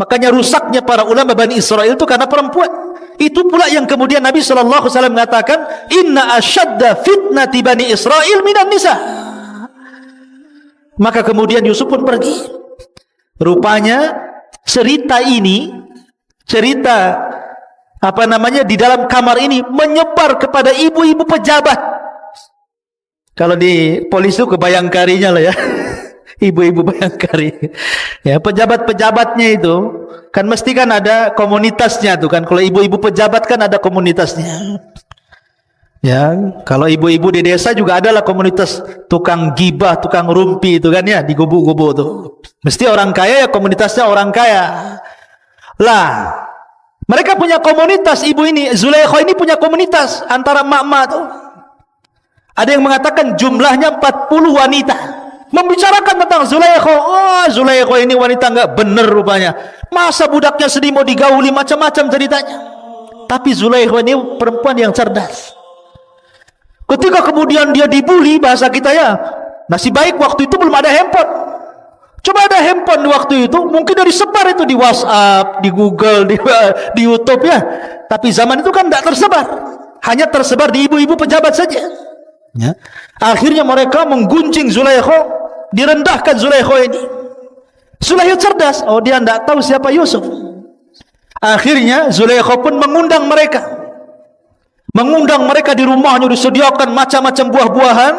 Makanya rusaknya para ulama Bani Israel itu karena perempuan. Itu pula yang kemudian Nabi SAW mengatakan, inna asyadda fitnati Bani Israel minan nisa. Maka kemudian Yusuf pun pergi. Rupanya cerita ini, di dalam kamar ini menyebar kepada ibu-ibu pejabat. Kalau di polisi itu kebayangkarinya lah ya. Ibu-ibu Bayangkari. Ya, pejabat-pejabatnya itu kan mesti kan ada komunitasnya tuh kan. Kalau ibu-ibu pejabat kan ada komunitasnya. Ya, kalau ibu-ibu di desa juga adalah komunitas tukang gibah, tukang rumpi itu kan ya, di gubuk-gubuk tuh. Mesti orang kaya ya komunitasnya orang kaya. Lah, mereka punya komunitas, ibu ini, Zulaikha ini punya komunitas antara mak-mak tuh. Ada yang mengatakan jumlahnya 40 wanita. Membicarakan tentang Zulaikha. Oh, Zulaikha ini wanita enggak benar rupanya. Masa budaknya sedih mau digauli, macam-macam ceritanya. Tapi Zulaikha ini perempuan yang cerdas. Ketika kemudian dia dibully, bahasa kita ya, nasib baik waktu itu belum ada handphone. Coba ada handphone waktu itu, mungkin dari sebar itu di WhatsApp, di Google, di YouTube ya. Tapi zaman itu kan tidak tersebar. hanya tersebar di ibu-ibu pejabat saja. Ya. Akhirnya mereka menggunjing Zulaikha, direndahkan Zulaikha ini. Zulaikha cerdas, oh dia tidak tahu siapa Yusuf. Akhirnya Zulaikha pun mengundang mereka di rumahnya, disediakan macam-macam buah-buahan,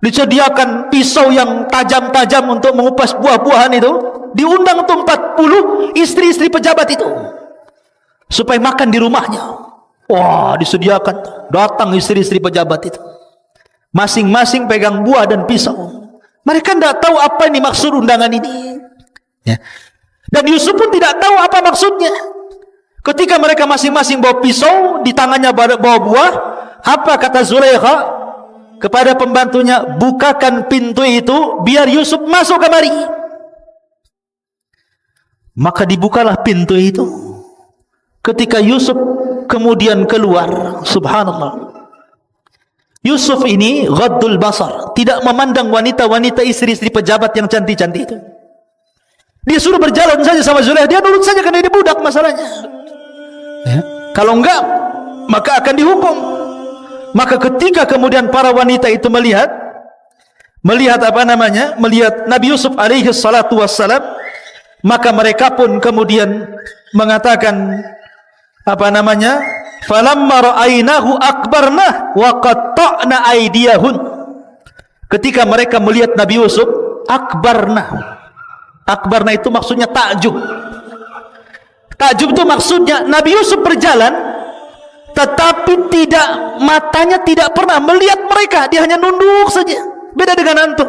disediakan pisau yang tajam-tajam untuk mengupas buah-buahan itu. Diundang untuk 40 istri-istri pejabat itu supaya makan di rumahnya. Wah, disediakan. Datang istri-istri pejabat itu, masing-masing pegang buah dan pisau. Mereka tidak tahu apa ini maksud undangan ini, ya. Dan Yusuf pun tidak tahu apa maksudnya. Ketika mereka masing-masing bawa pisau, di tangannya bawa buah, apa kata Zulaikha kepada pembantunya? Bukakan pintu itu biar Yusuf masuk kemari. Maka dibukalah pintu itu. Ketika Yusuf kemudian keluar, subhanallah, Yusuf ini ghaddul basar, tidak memandang wanita-wanita istri-istri pejabat yang cantik-cantik itu. Dia suruh berjalan saja sama Zulaikha, dia nurut saja karena dia budak masalahnya, ya. Kalau enggak maka akan dihukum. Maka ketika kemudian para wanita itu melihat Nabi Yusuf alaihi salatu wassalam, maka mereka pun kemudian mengatakan falamma ra'ainahu akbarna wa qatta'na aydiyahun. Ketika mereka melihat Nabi Yusuf, akbarna itu maksudnya takjub. Takjub itu maksudnya Nabi Yusuf berjalan, tetapi matanya tidak pernah melihat mereka, dia hanya nunduk saja. Beda dengan antum.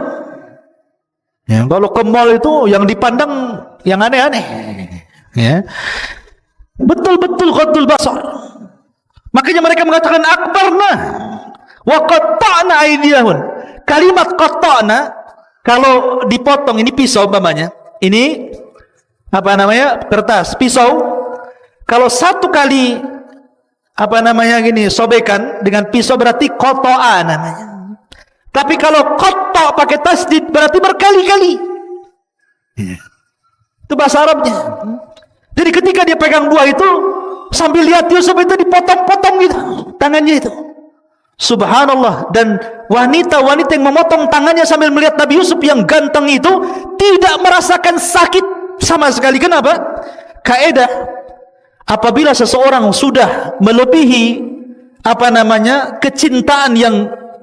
Ya, kalau ke mall itu yang dipandang yang aneh-aneh, ya. Betul-betul ghaddul basar. Makanya mereka mengatakan akbarna wa qatta'na aydiyahun. Kalimat qatta'na kalau dipotong, ini pisau umpamanya. Ini kertas, pisau. Kalau satu kali sobekan dengan pisau berarti qata'a namanya. Tapi kalau qatta' pakai tasdid berarti berkali-kali. Itu bahasa Arabnya. Jadi ketika dia pegang buah itu, sambil lihat Yusuf itu dipotong-potong gitu tangannya itu. Subhanallah. Dan wanita-wanita yang memotong tangannya sambil melihat Nabi Yusuf yang ganteng itu tidak merasakan sakit sama sekali. Kenapa? Kaidah, apabila seseorang sudah melebihi kecintaan yang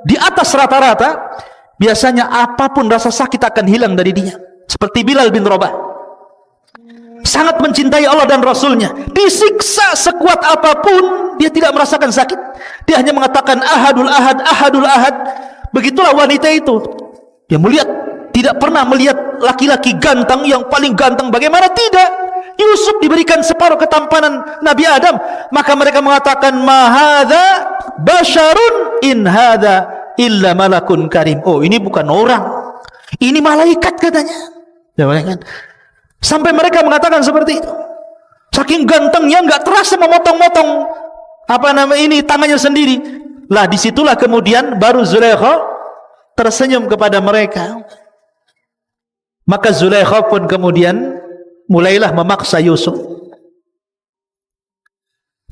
di atas rata-rata, biasanya apapun rasa sakit akan hilang dari dia. Seperti Bilal bin Rabah, sangat mencintai Allah dan Rasulnya, disiksa sekuat apapun dia tidak merasakan sakit. Dia hanya mengatakan ahadul ahad, ahadul ahad. Begitulah wanita itu. Dia melihat, tidak pernah melihat laki-laki ganteng yang paling ganteng. Bagaimana tidak? Yusuf diberikan separuh ketampanan Nabi Adam, maka mereka mengatakan ma hadza basyarun in hadza illa malakun karim. Oh, ini bukan orang, ini malaikat katanya. Ya, kan? Sampai mereka mengatakan seperti itu. Saking gantengnya enggak terasa memotong-motong tangannya sendiri. Lah disitulah kemudian baru Zulaikha tersenyum kepada mereka. Maka Zulaikha pun kemudian mulailah memaksa Yusuf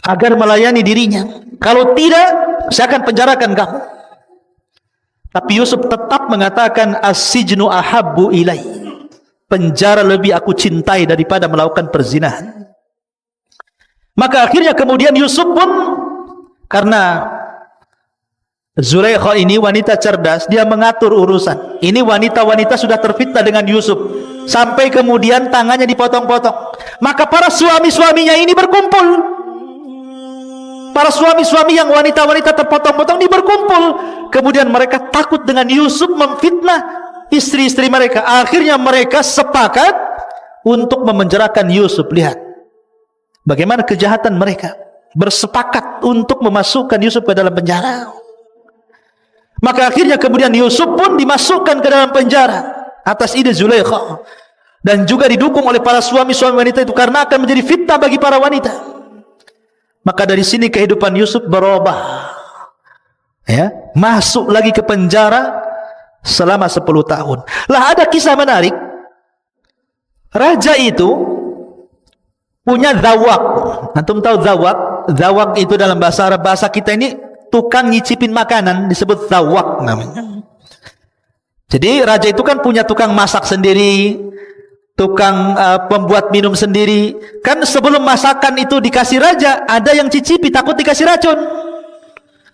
agar melayani dirinya. Kalau tidak, saya akan penjarakan kamu. Tapi Yusuf tetap mengatakan as-sijnu ahabbu ilai. Penjara lebih aku cintai daripada melakukan perzinahan. Maka akhirnya kemudian Yusuf pun, karena Zulaikha ini wanita cerdas, dia mengatur urusan. Ini wanita-wanita sudah terfitnah dengan Yusuf, sampai kemudian tangannya dipotong-potong. Maka para suami-suaminya ini berkumpul. Para suami-suami yang wanita-wanita terpotong-potong ini berkumpul. Kemudian mereka takut dengan Yusuf memfitnah istri-istri mereka. Akhirnya mereka sepakat untuk memenjarakan Yusuf. Lihat bagaimana kejahatan mereka. Bersepakat untuk memasukkan Yusuf ke dalam penjara. Maka akhirnya kemudian Yusuf pun dimasukkan ke dalam penjara atas ide Zulaikha, dan juga didukung oleh para suami-suami wanita itu, karena akan menjadi fitnah bagi para wanita. Maka dari sini kehidupan Yusuf berubah, ya, masuk lagi ke penjara selama 10 tahun. Lah ada kisah menarik. Raja itu punya zawak. Antum tahu zawak? Zawak itu dalam bahasa Arab, bahasa kita ini tukang nyicipin makanan, disebut zawak namanya. Jadi raja itu kan punya tukang masak sendiri, tukang pembuat minum sendiri. Kan sebelum masakan itu dikasih raja, ada yang cicipi, takut dikasih racun.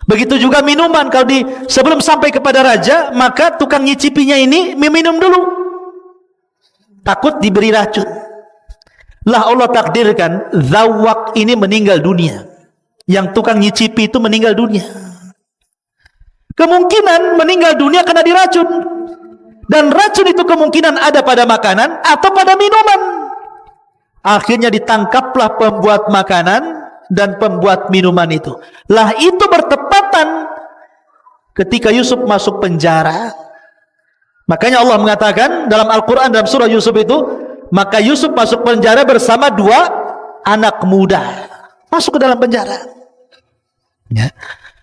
Begitu juga minuman, kalau sebelum sampai kepada raja, maka tukang nyicipinya ini meminum dulu, takut diberi racun. Lah Allah takdirkan zawak ini meninggal dunia, yang tukang nyicipi itu meninggal dunia. Kemungkinan meninggal dunia karena diracun, dan racun itu kemungkinan ada pada makanan atau pada minuman. Akhirnya ditangkaplah pembuat makanan dan pembuat minuman itu. Lah itu bertepatan ketika Yusuf masuk penjara. Makanya Allah mengatakan dalam Al-Quran, dalam surah Yusuf itu, maka Yusuf masuk penjara bersama 2 anak muda. Masuk ke dalam penjara, ya.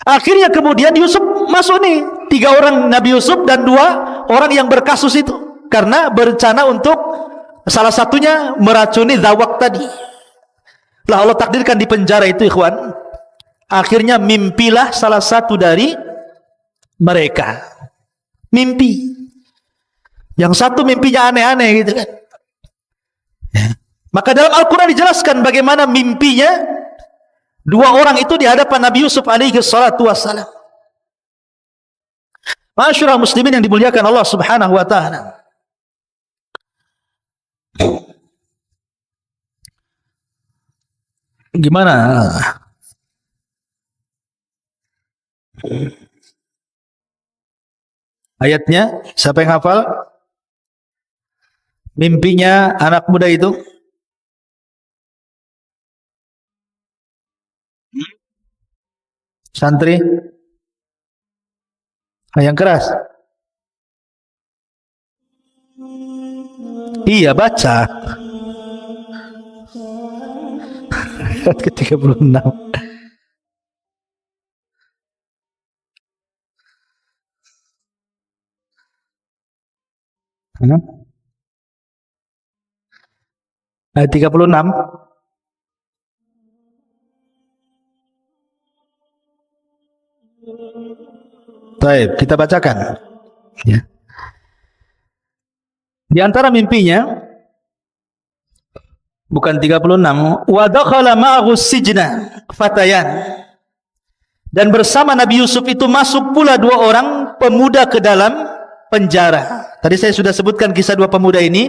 Akhirnya kemudian Yusuf masuk nih, 3 orang Nabi Yusuf dan 2 orang yang berkasus itu, karena berencana untuk salah satunya meracuni zawak tadi. Lah Allah takdirkan di penjara itu, ikhwan, akhirnya mimpilah salah satu dari mereka. Mimpi. Yang satu mimpinya aneh-aneh gitu kan. Maka dalam Al-Quran dijelaskan bagaimana mimpinya 2 orang itu di hadapan Nabi Yusuf alaihi salatu wassalam. Ma'asyiral muslimin yang dimuliakan Allah subhanahu wa ta'ala, gimana ayatnya? Siapa yang hafal mimpinya anak muda itu? Santri yang keras. Iya, baca. Ke-36. Ayat 36. Baik, kita bacakan, ya. Di antara mimpinya, bukan 36, wa dakhala ma'ahu sijna fatayan, dan bersama Nabi Yusuf itu masuk pula 2 orang pemuda ke dalam penjara. Tadi saya sudah sebutkan kisah 2 pemuda ini,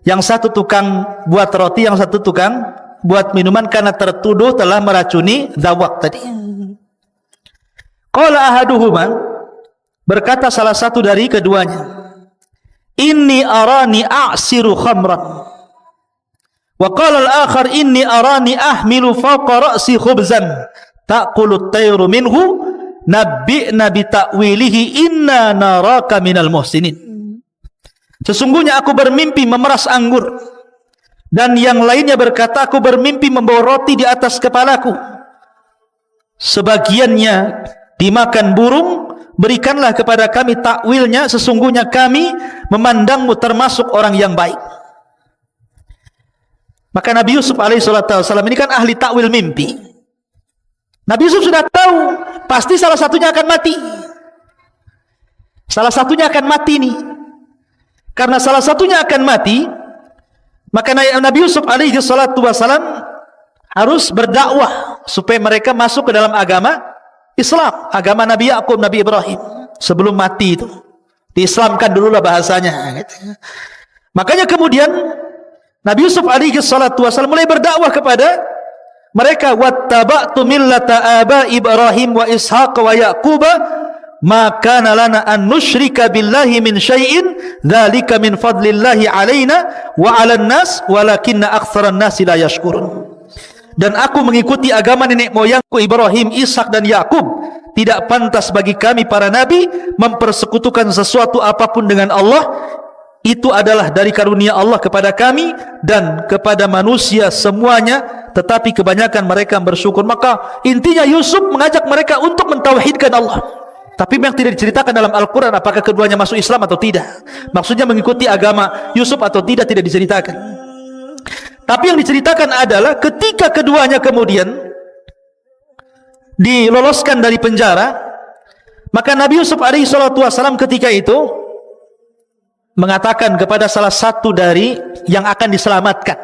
yang satu tukang buat roti, yang satu tukang buat minuman, karena tertuduh telah meracuni zawak tadi. Qala ahaduhuma, berkata salah satu dari keduanya, inni arani a'siru khamran. Wa qala al-akhar inni arani ahmilu fawqa ra'si khubzan ta'kulu at-tayru minhu nabbi'na bi ta'wilihi inna naraka minal muhsinin. Sesungguhnya aku bermimpi memeras anggur, dan yang lainnya berkata aku bermimpi membawa roti di atas kepalaku, sebagiannya dimakan burung, berikanlah kepada kami takwilnya, sesungguhnya kami memandangmu termasuk orang yang baik. Maka Nabi Yusuf alaihissalam ini kan ahli takwil mimpi. Nabi Yusuf sudah tahu pasti salah satunya akan mati. Salah satunya akan mati nih. Karena salah satunya akan mati, maka Nabi Yusuf alaihissalam harus berdakwah supaya mereka masuk ke dalam agama Islam, agama Nabi Yakub, Nabi Ibrahim. Sebelum mati itu diislamkan dululah bahasanya, gitu. Makanya kemudian Nabi Yusuf alaihissalam mulai berdakwah kepada mereka, wattaba'tu millata aba Ibrahim wa Ishaq wa Yaqub ma kana lana an nusyrika billahi min syai'in dzalika min fadlillahi alaina wa 'alan nas walakinna aktsaran nasi la yashkurun. Dan aku mengikuti agama nenek moyangku Ibrahim, Ishak dan Yakub. Tidak pantas bagi kami para nabi mempersekutukan sesuatu apapun dengan Allah. Itu adalah dari karunia Allah kepada kami dan kepada manusia semuanya, tetapi kebanyakan mereka bersyukur. Maka intinya Yusuf mengajak mereka untuk mentauhidkan Allah. Tapi memang tidak diceritakan dalam Al-Quran apakah keduanya masuk Islam atau tidak. Maksudnya mengikuti agama Yusuf atau tidak diceritakan. Tapi yang diceritakan adalah ketika keduanya kemudian diloloskan dari penjara, maka Nabi Yusuf alaihi salatu wasalam ketika itu mengatakan kepada salah satu dari yang akan diselamatkan,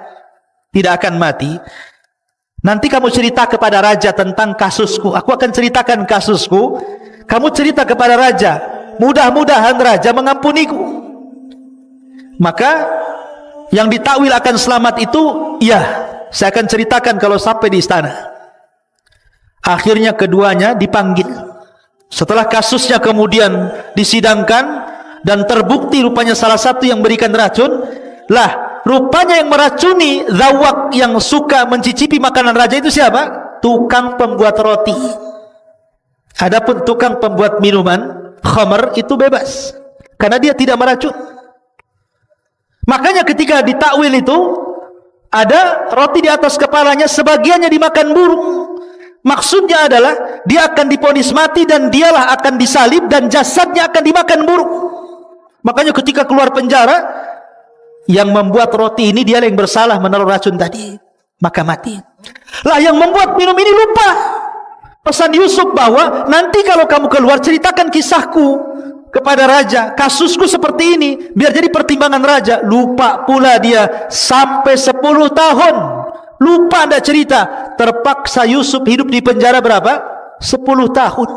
tidak akan mati, nanti kamu cerita kepada raja tentang kasusku, aku akan ceritakan kasusku, kamu cerita kepada raja, mudah-mudahan raja mengampuniku. Maka yang ditakwil akan selamat itu, ya, saya akan ceritakan kalau sampai di istana. Akhirnya keduanya dipanggil. Setelah kasusnya kemudian disidangkan dan terbukti rupanya salah satu yang berikan racun, lah rupanya yang meracuni zawak yang suka mencicipi makanan raja itu siapa? Tukang pembuat roti. Adapun tukang pembuat minuman khamr itu bebas karena dia tidak meracun. Makanya ketika ditakwil itu ada roti di atas kepalanya, sebagiannya dimakan burung. Maksudnya adalah dia akan divonis mati dan dialah akan disalib dan jasadnya akan dimakan burung. Makanya ketika keluar penjara, yang membuat roti ini dia yang bersalah menaruh racun tadi, maka mati. Lah yang membuat minum ini lupa pesan Yusuf bahwa nanti kalau kamu keluar ceritakan kisahku kepada raja, kasusku seperti ini, biar jadi pertimbangan raja. Lupa pula dia sampai 10 tahun. Lupa tidak cerita. Terpaksa Yusuf hidup di penjara berapa? 10 tahun.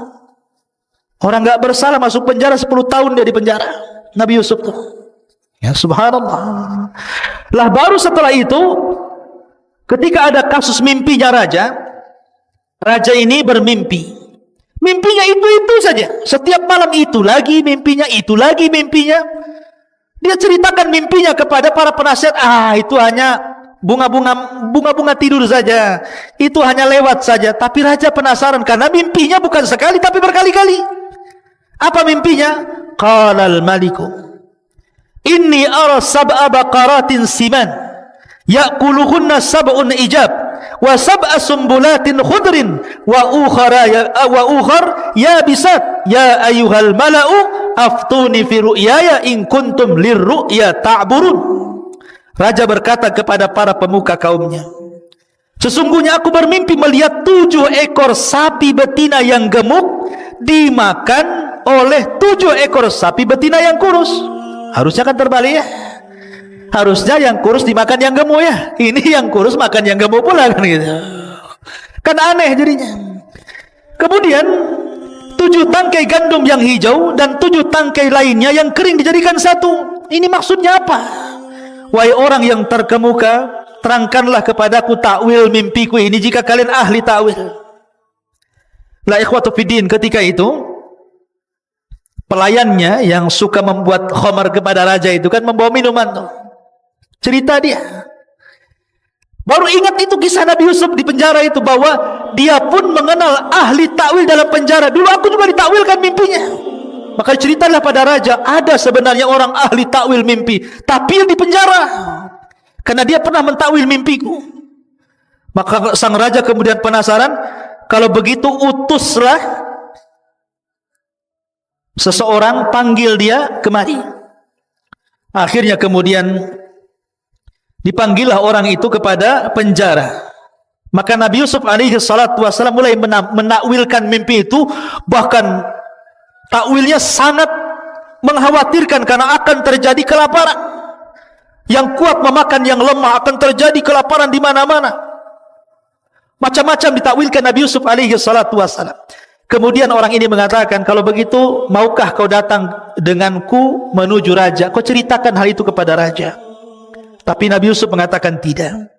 Orang enggak bersalah masuk penjara 10 tahun dia di penjara. Nabi Yusuf tuh. Ya subhanallah. Lah baru setelah itu ketika ada kasus mimpinya raja, raja ini bermimpi. Mimpinya itu saja. Setiap malam itu lagi mimpinya, itu lagi mimpinya. Dia ceritakan mimpinya kepada para penasihat. Itu hanya bunga-bunga tidur saja. Itu hanya lewat saja. Tapi raja penasaran karena mimpinya bukan sekali tapi berkali-kali. Apa mimpinya? Qala al-maliku inni ara sab'a baqaratin siman ya'kuluhunna sab'un ijab wa sab'a sumbulatin khudrin wa ukhar yabisat ya ayyuhal mala'u aftuni fi ru'yaya in kuntum lirru'ya ta'burun. Raja berkata kepada para pemuka kaumnya, sesungguhnya aku bermimpi melihat 7 ekor sapi betina yang gemuk dimakan oleh 7 ekor sapi betina yang kurus. Harusnya kan terbalik ya. Harusnya yang kurus dimakan yang gemuk ya. Ini yang kurus makan yang gemuk pula kan gitu. Kan aneh jadinya. Kemudian 7 tangkai gandum yang hijau dan 7 tangkai lainnya yang kering dijadikan satu. Ini maksudnya apa? Wahai orang yang terkemuka, terangkanlah kepadaku takwil mimpiku ini jika kalian ahli takwil. La ikhwatu fiddin, ketika itu pelayannya yang suka membuat khamar kepada raja itu kan membawa minuman tuh. Cerita dia. Baru ingat itu kisah Nabi Yusuf di penjara itu bahwa dia pun mengenal ahli takwil dalam penjara. Dulu aku juga ditakwilkan mimpinya. Maka ceritalah pada raja, ada sebenarnya orang ahli takwil mimpi, tapi yang di penjara. Karena dia pernah mentakwil mimpiku. Maka sang raja kemudian penasaran, kalau begitu utuslah seseorang, panggil dia kemari. Akhirnya kemudian dipanggillah orang itu kepada penjara. Maka Nabi Yusuf alaihi salatu wasallam mulai menakwilkan mimpi itu, bahkan takwilnya sangat mengkhawatirkan karena akan terjadi kelaparan. Yang kuat memakan yang lemah, akan terjadi kelaparan di mana-mana. Macam-macam ditakwilkan Nabi Yusuf alaihi salatu wasallam. Kemudian orang ini mengatakan, kalau begitu maukah kau datang denganku menuju raja? Kau ceritakan hal itu kepada raja. Tapi Nabi Yusuf mengatakan tidak.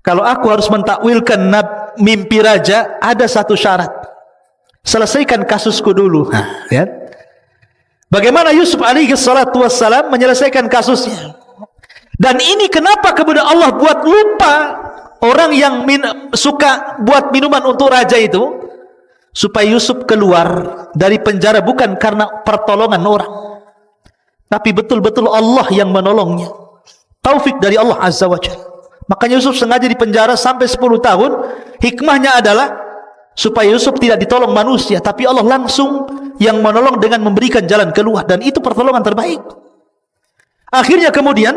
Kalau aku harus mentakwilkan mimpi raja, ada satu syarat. Selesaikan kasusku dulu. Ya. Bagaimana Yusuf alaihi salatu wassalam menyelesaikan kasusnya? Dan ini kenapa kemudian Allah buat lupa orang yang suka buat minuman untuk raja itu, supaya Yusuf keluar dari penjara bukan karena pertolongan orang, tapi betul-betul Allah yang menolongnya. Taufik dari Allah Azza wa Jalla. Makanya Yusuf sengaja di penjara sampai 10 tahun. Hikmahnya adalah supaya Yusuf tidak ditolong manusia, tapi Allah langsung yang menolong dengan memberikan jalan keluar, dan itu pertolongan terbaik. Akhirnya kemudian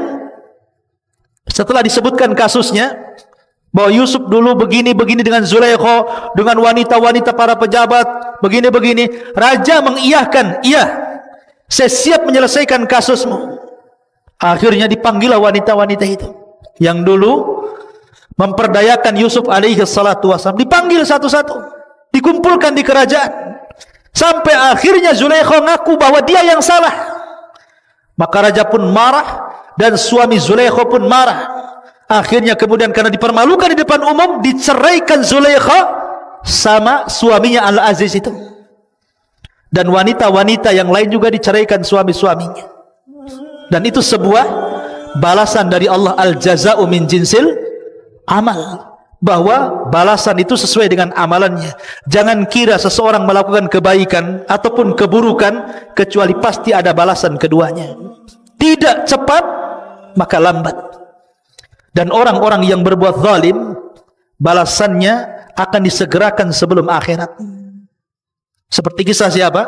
setelah disebutkan kasusnya, bahwa Yusuf dulu begini-begini dengan Zulaikha, dengan wanita-wanita para pejabat, begini-begini. Raja mengiyahkan, iya, saya siap menyelesaikan kasusmu. Akhirnya dipanggillah wanita-wanita itu yang dulu memperdayakan Yusuf alaihi salatu wassalam, dipanggil satu-satu, dikumpulkan di kerajaan, sampai akhirnya Zulaikha ngaku bahwa dia yang salah. Maka raja pun marah dan suami Zulaikha pun marah. Akhirnya kemudian karena dipermalukan di depan umum, diceraikan Zulaikha sama suaminya Al-Aziz itu, dan wanita-wanita yang lain juga diceraikan suami-suaminya. Dan itu sebuah balasan dari Allah, al-jaza'u min jinsil amal, bahwa balasan itu sesuai dengan amalannya. Jangan kira seseorang melakukan kebaikan ataupun keburukan kecuali pasti ada balasan keduanya. Tidak cepat maka lambat. Dan orang-orang yang berbuat zalim, balasannya akan disegerakan sebelum akhirat. Seperti kisah siapa?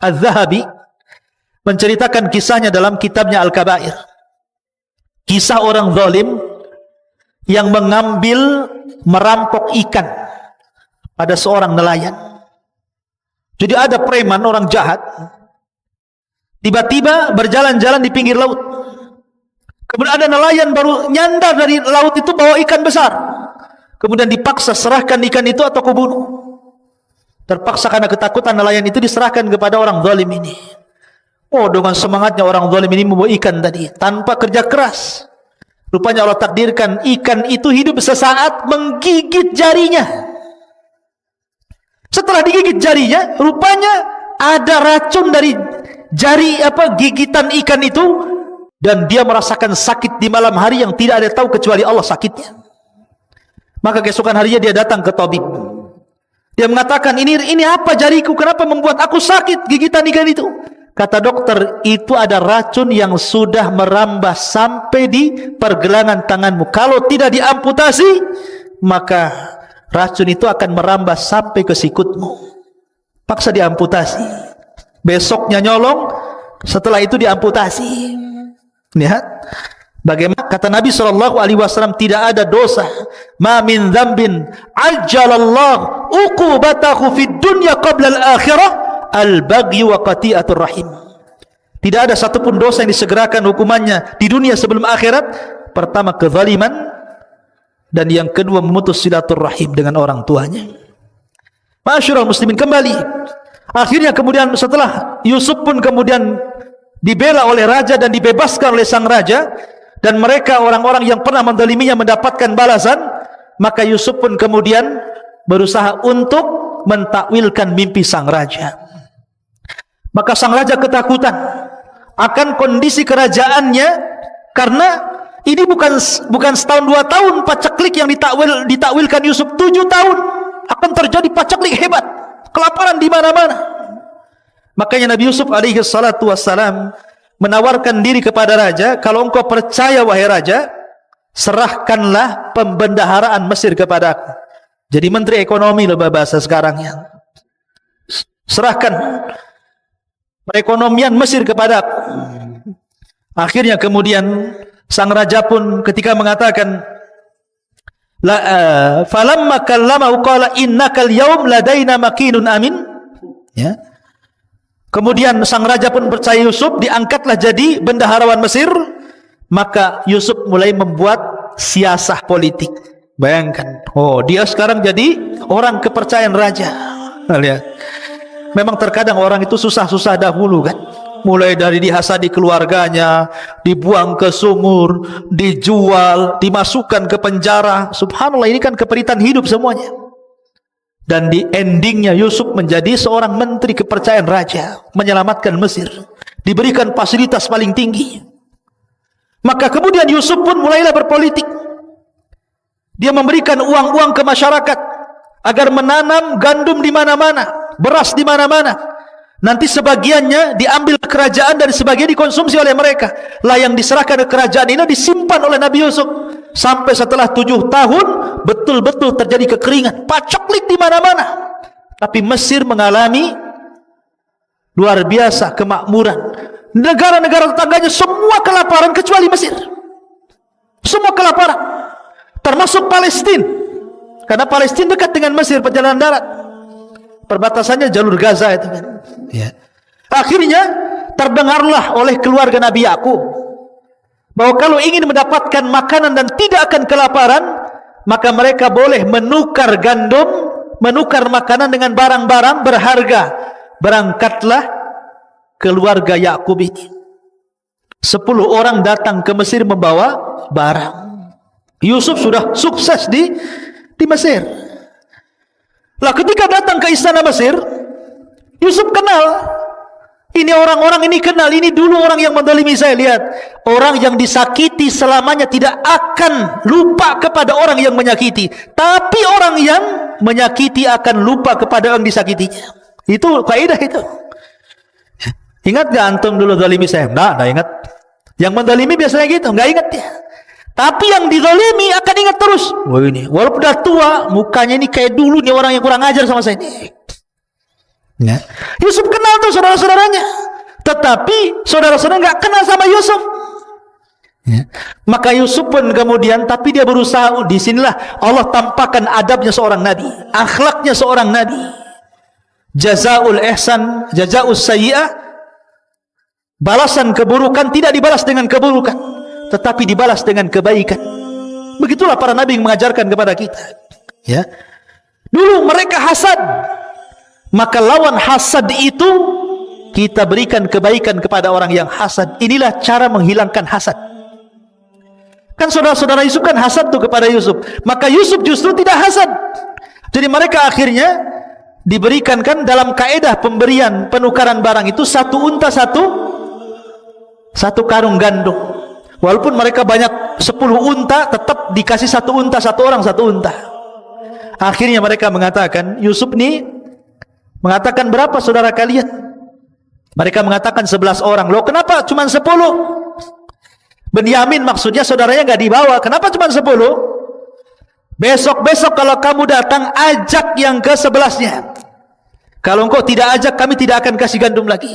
Az-Zahabi menceritakan kisahnya dalam kitabnya Al-Kabair. Kisah orang zalim yang merampok ikan pada seorang nelayan. Jadi ada preman, orang jahat, tiba-tiba berjalan-jalan di pinggir laut. Kemudian ada nelayan baru nyandar dari laut itu bawa ikan besar. Kemudian dipaksa serahkan ikan itu atau kubunuh. Terpaksa karena ketakutan, nelayan itu diserahkan kepada orang zalim ini. Oh, dengan semangatnya orang zalim ini membawa ikan tadi tanpa kerja keras. Rupanya Allah takdirkan ikan itu hidup sesaat menggigit jarinya. Setelah digigit jarinya, rupanya ada racun dari jari gigitan ikan itu, dan dia merasakan sakit di malam hari yang tidak ada tahu kecuali Allah sakitnya. Maka keesokan harinya dia datang ke tabib. Dia mengatakan, ini apa jariku? Kenapa membuat aku sakit gigitan ikan itu? Kata dokter, itu ada racun yang sudah merambah sampai di pergelangan tanganmu. Kalau tidak diamputasi, maka racun itu akan merambah sampai ke sikutmu. Paksa diamputasi. Besoknya nyolong, setelah itu diamputasi. Lihat bagaimana kata Nabi SAW, tidak ada dosa ma min dzambin ajjalallahu uqubatahu fid dunya qabla al-akhirah al-baghy wa qati'atur rahim. Tidak ada satupun dosa yang disegerakan hukumannya di dunia sebelum akhirat. Pertama kezaliman, dan yang kedua memutus silaturahim dengan orang tuanya. Ma'asyiral muslimin, kembali. Akhirnya kemudian setelah Yusuf pun kemudian dibela oleh raja dan dibebaskan oleh sang raja, dan mereka orang-orang yang pernah menzaliminya mendapatkan balasan, maka Yusuf pun kemudian berusaha untuk mentakwilkan mimpi sang raja. Maka sang raja ketakutan akan kondisi kerajaannya, karena ini bukan setahun 2 tahun paceklik yang ditakwilkan Yusuf, 7 tahun akan terjadi paceklik hebat, kelaparan di mana-mana. Makanya Nabi Yusuf alaihi salatu wassalam menawarkan diri kepada raja, kalau engkau percaya wahai raja, serahkanlah pembendaharaan Mesir kepadaku. Jadi menteri ekonomi loh bahasa sekarangnya. Serahkan perekonomian Mesir kepadaku. Akhirnya kemudian sang raja pun ketika mengatakan falamma kallamahu qala innakal yaum ladaina makinun amin, ya. Kemudian sang raja pun percaya Yusuf, diangkatlah jadi bendaharawan Mesir. Maka Yusuf mulai membuat siasah politik. Bayangkan, oh dia sekarang jadi orang kepercayaan raja. Lihat, memang terkadang orang itu susah-susah dahulu kan. Mulai dari dihasadi keluarganya, dibuang ke sumur, dijual, dimasukkan ke penjara. Subhanallah, ini kan keperitan hidup semuanya. Dan di endingnya Yusuf menjadi seorang menteri kepercayaan raja, menyelamatkan Mesir, diberikan fasilitas paling tinggi. Maka kemudian Yusuf pun mulailah berpolitik. Dia memberikan uang-uang ke masyarakat agar menanam gandum di mana-mana, beras di mana-mana. Nanti sebagiannya diambil kerajaan dan sebagian dikonsumsi oleh mereka. Lah yang diserahkan ke kerajaan ini disimpan oleh Nabi Yusuf. Sampai setelah 7 tahun betul-betul terjadi kekeringan, paceklik di mana-mana. Tapi Mesir mengalami luar biasa kemakmuran. Negara-negara tetangganya semua kelaparan kecuali Mesir. Semua kelaparan. termasuk Palestina. Karena Palestina dekat dengan Mesir, perjalanan darat. Perbatasannya jalur Gaza itu kan. Ya. Akhirnya terdengarlah oleh keluarga Nabi Yakub bahwa kalau ingin mendapatkan makanan dan tidak akan kelaparan, maka mereka boleh menukar gandum, menukar makanan dengan barang-barang berharga. Berangkatlah keluarga Yakub ini. 10 orang datang ke Mesir membawa barang. Yusuf sudah sukses di Mesir. Lah ketika datang ke istana Mesir, Yusuf kenal. Ini orang-orang ini kenal. Ini dulu orang yang menzalimi saya. Lihat, orang yang disakiti selamanya tidak akan lupa kepada orang yang menyakiti. Tapi orang yang menyakiti akan lupa kepada orang disakitinya. Itu kaidah itu. Ingat gak antum dulu zalimi saya? Nggak ingat. Yang menzalimi biasanya gitu, nggak ingat dia. Tapi yang dizalimi akan ingat terus. Wah ini, walaupun udah tua, mukanya ini kayak dulu nih orang yang kurang ajar sama saya ini. Ya. Yusuf kenal tuh saudara-saudaranya, tetapi saudara-saudara nggak kenal sama Yusuf. Ya. Maka Yusuf pun kemudian, tapi dia berusaha. Disinilah Allah tampakkan adabnya seorang nabi, akhlaknya seorang nabi. Jazaul ihsan, jazaus sayyi'ah, balasan keburukan tidak dibalas dengan keburukan, tetapi dibalas dengan kebaikan. Begitulah para nabi yang mengajarkan kepada kita. Ya. Dulu mereka hasad, maka lawan hasad itu kita berikan kebaikan kepada orang yang hasad. Inilah cara menghilangkan hasad. Kan saudara-saudara Yusuf kan hasad tuh kepada Yusuf, maka Yusuf justru tidak hasad. Jadi mereka akhirnya diberikan kan dalam kaedah pemberian penukaran barang itu satu unta satu karung gandum. Walaupun mereka banyak 10 unta, tetap dikasih satu unta, satu orang satu unta. Akhirnya mereka mengatakan, Yusuf nih mengatakan, berapa saudara kalian? Mereka mengatakan 11 orang. Loh kenapa cuma 10? Benyamin maksudnya saudaranya nggak dibawa. Kenapa cuma 10? Besok-besok kalau kamu datang, ajak yang ke-11-nya. Kalau engkau tidak ajak, kami tidak akan kasih gandum lagi.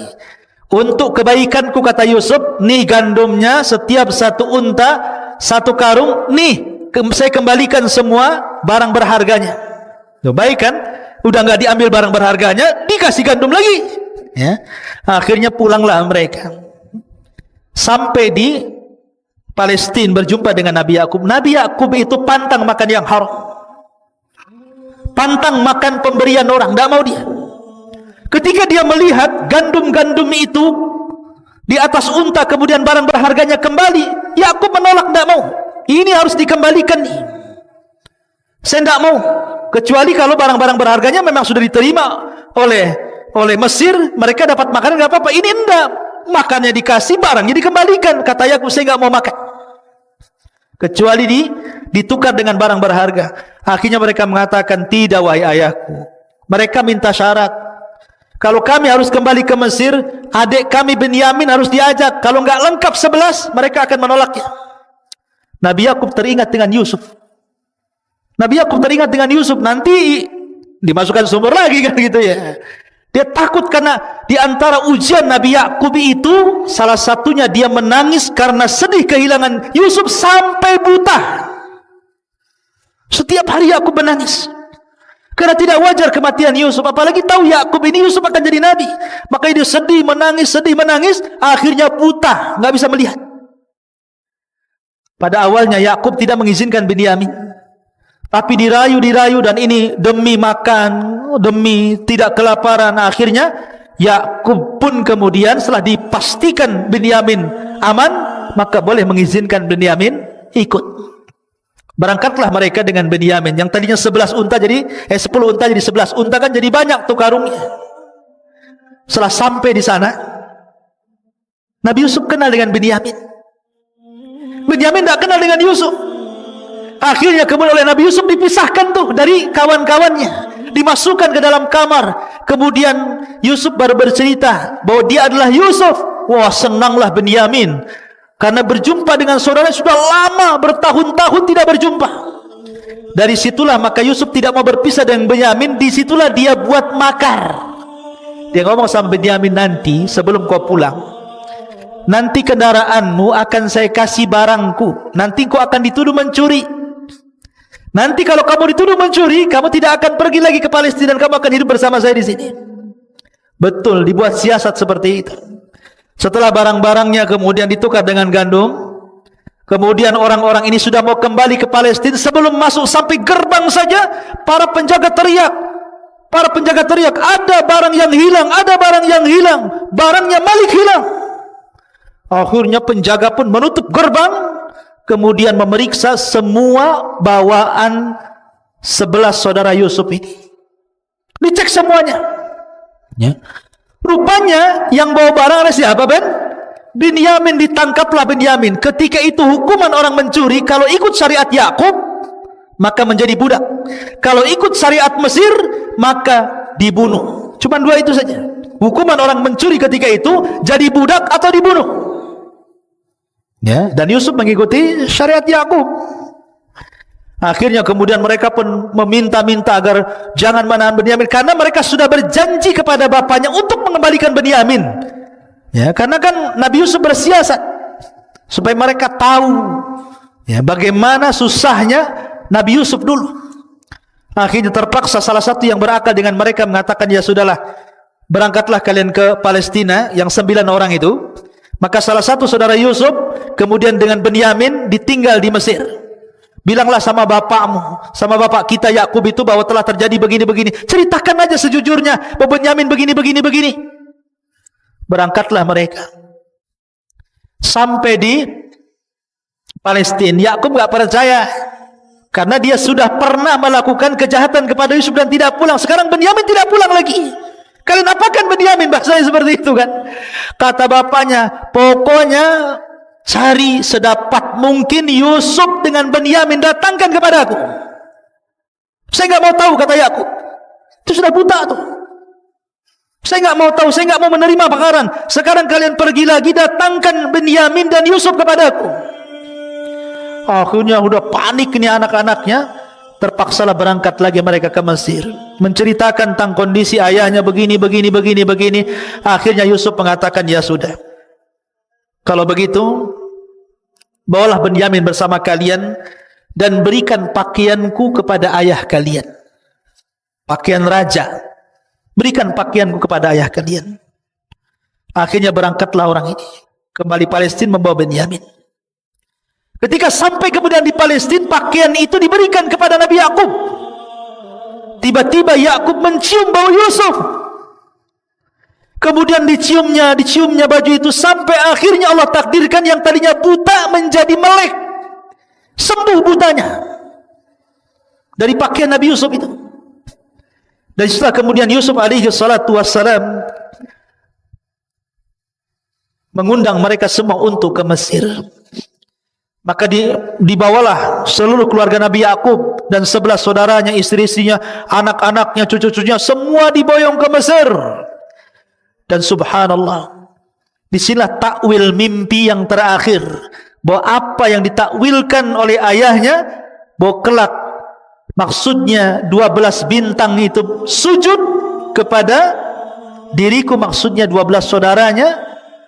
Untuk kebaikanku, kata Yusuf, nih gandumnya, setiap satu unta, satu karung, nih saya kembalikan semua barang berharganya. Tuh, baik kan? Udah nggak diambil barang berharganya, dikasih gandum lagi. Ya. Akhirnya pulanglah mereka. Sampai di Palestina berjumpa dengan Nabi Yakub. Nabi Yakub itu pantang makan yang haram, pantang makan pemberian orang, tidak mau dia. Ketika dia melihat gandum-gandum itu di atas unta, kemudian barang berharganya kembali, Yakub menolak, tidak mau. Ini harus dikembalikan nih. Saya tidak mau, kecuali kalau barang-barang berharganya memang sudah diterima oleh Mesir, mereka dapat makanan, nggak apa-apa. Ini enggak, makannya dikasih, barangnya dikembalikan. Kata Yakub, saya nggak mau makan kecuali ditukar dengan barang berharga. Akhirnya mereka mengatakan, tidak wahai ayahku. Mereka minta syarat, kalau kami harus kembali ke Mesir, adik kami Benyamin harus diajak. Kalau nggak lengkap 11, mereka akan menolaknya. Nabi Yakub teringat dengan Yusuf. Nabi Yakub teringat dengan Yusuf, nanti dimasukkan sumur lagi kan gitu ya. Dia takut karena di antara ujian Nabi Yakub itu salah satunya dia menangis karena sedih kehilangan Yusuf sampai buta. Setiap hari Yakub menangis karena tidak wajar kematian Yusuf, apalagi tahu Yakub ini Yusuf akan jadi nabi. Maka dia sedih menangis, akhirnya buta, nggak bisa melihat. Pada awalnya Yakub tidak mengizinkan Benyamin, tapi dirayu dan ini demi makan, demi tidak kelaparan. Akhirnya Yakub pun kemudian setelah dipastikan Benyamin aman, maka boleh mengizinkan Benyamin ikut. Berangkatlah mereka dengan Benyamin yang tadinya 11 unta jadi 10 unta jadi 11 unta, kan jadi banyak tuh karungnya. Setelah sampai di sana, Nabi Yusuf kenal dengan Benyamin. Benyamin tidak kenal dengan Yusuf. Akhirnya kemudian oleh Nabi Yusuf dipisahkan tuh dari kawan-kawannya, dimasukkan ke dalam kamar. Kemudian Yusuf baru bercerita bahwa dia adalah Yusuf. Wah, senanglah Benyamin karena berjumpa dengan saudaranya sudah lama, bertahun-tahun tidak berjumpa. Dari situlah maka Yusuf tidak mau berpisah dengan Benyamin. Disitulah dia buat makar. Dia ngomong sama Benyamin, nanti sebelum kau pulang, nanti kendaraanmu akan saya kasih barangku, nanti kau akan dituduh mencuri. Nanti kalau kamu dituduh mencuri, kamu tidak akan pergi lagi ke Palestina dan kamu akan hidup bersama saya di sini. Betul, dibuat siasat seperti itu. Setelah barang-barangnya kemudian ditukar dengan gandum, kemudian orang-orang ini sudah mau kembali ke Palestina. Sebelum masuk sampai gerbang saja, para penjaga teriak, ada barang yang hilang, ada barang yang hilang, barangnya Malik hilang. Akhirnya penjaga pun menutup gerbang, kemudian memeriksa semua bawaan 11 saudara Yusuf ini. Dicek semuanya. Ya. Rupanya yang bawa barang ada siapa, Ben? Binyamin. Ditangkaplah Binyamin. Ketika itu hukuman orang mencuri, kalau ikut syariat Yakub maka menjadi budak, kalau ikut syariat Mesir maka dibunuh. Cuma dua itu saja. Hukuman orang mencuri ketika itu jadi budak atau dibunuh. Ya, dan Yusuf mengikuti syariat Yakub. Akhirnya kemudian mereka pun meminta-minta agar jangan menahan Binyamin, karena mereka sudah berjanji kepada bapaknya untuk mengembalikan Binyamin. Ya, karena kan Nabi Yusuf bersiasat supaya mereka tahu ya bagaimana susahnya Nabi Yusuf dulu. Akhirnya terpaksa salah satu yang berakal dengan mereka mengatakan, ya sudahlah, berangkatlah kalian ke Palestina, yang 9 orang itu. Maka salah satu saudara Yusuf kemudian dengan Binyamin ditinggal di Mesir. Bilanglah sama bapakmu, sama bapak kita Yakub itu, bahwa telah terjadi begini-begini. Ceritakan aja sejujurnya bahwa Binyamin begini-begini. Berangkatlah mereka. Sampai di Palestina, Yakub enggak percaya, karena dia sudah pernah melakukan kejahatan kepada Yusuf dan tidak pulang. Sekarang Binyamin tidak pulang lagi. Kalian apakan Binyamin? Bahasanya seperti itu kan. Kata bapaknya, pokoknya cari sedapat mungkin Yusuf dengan Binyamin, datangkan kepada aku. Saya enggak mau tahu, kata Yakub. Itu sudah buta tuh. Saya enggak mau tahu, saya enggak mau menerima bakaran. Sekarang kalian pergi lagi, datangkan Binyamin dan Yusuf kepada aku. Akhirnya sudah panik ini anak-anaknya. Terpaksalah berangkat lagi mereka ke Mesir, menceritakan tentang kondisi ayahnya begini. Akhirnya Yusuf mengatakan, ya sudah, kalau begitu bawalah Binyamin bersama kalian dan berikan pakaianku kepada ayah kalian, pakaian raja, berikan pakaianku kepada ayah kalian. Akhirnya berangkatlah orang ini kembali Palestina membawa Binyamin. Ketika sampai kemudian di Palestina, pakaian itu diberikan kepada Nabi Yakub. Tiba-tiba Yakub mencium bau Yusuf. Kemudian diciumnya baju itu, sampai akhirnya Allah takdirkan yang tadinya buta menjadi melek, sembuh butanya dari pakaian Nabi Yusuf itu. Dan setelah kemudian Yusuf alaihi salatu wassalam mengundang mereka semua untuk ke Mesir. Maka dibawalah seluruh keluarga Nabi Yakub dan 11 saudaranya, istri-istrinya, anak-anaknya, cucu-cucunya, semua diboyong ke Mesir. Dan subhanallah, disinilah takwil mimpi yang terakhir, bahwa apa yang ditakwilkan oleh ayahnya, bahwa kelak maksudnya 12 bintang itu sujud kepada diriku, maksudnya 12 saudaranya.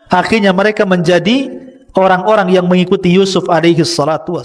Akhirnya mereka menjadi orang-orang yang mengikuti Yusuf alaihi salatu wassalam.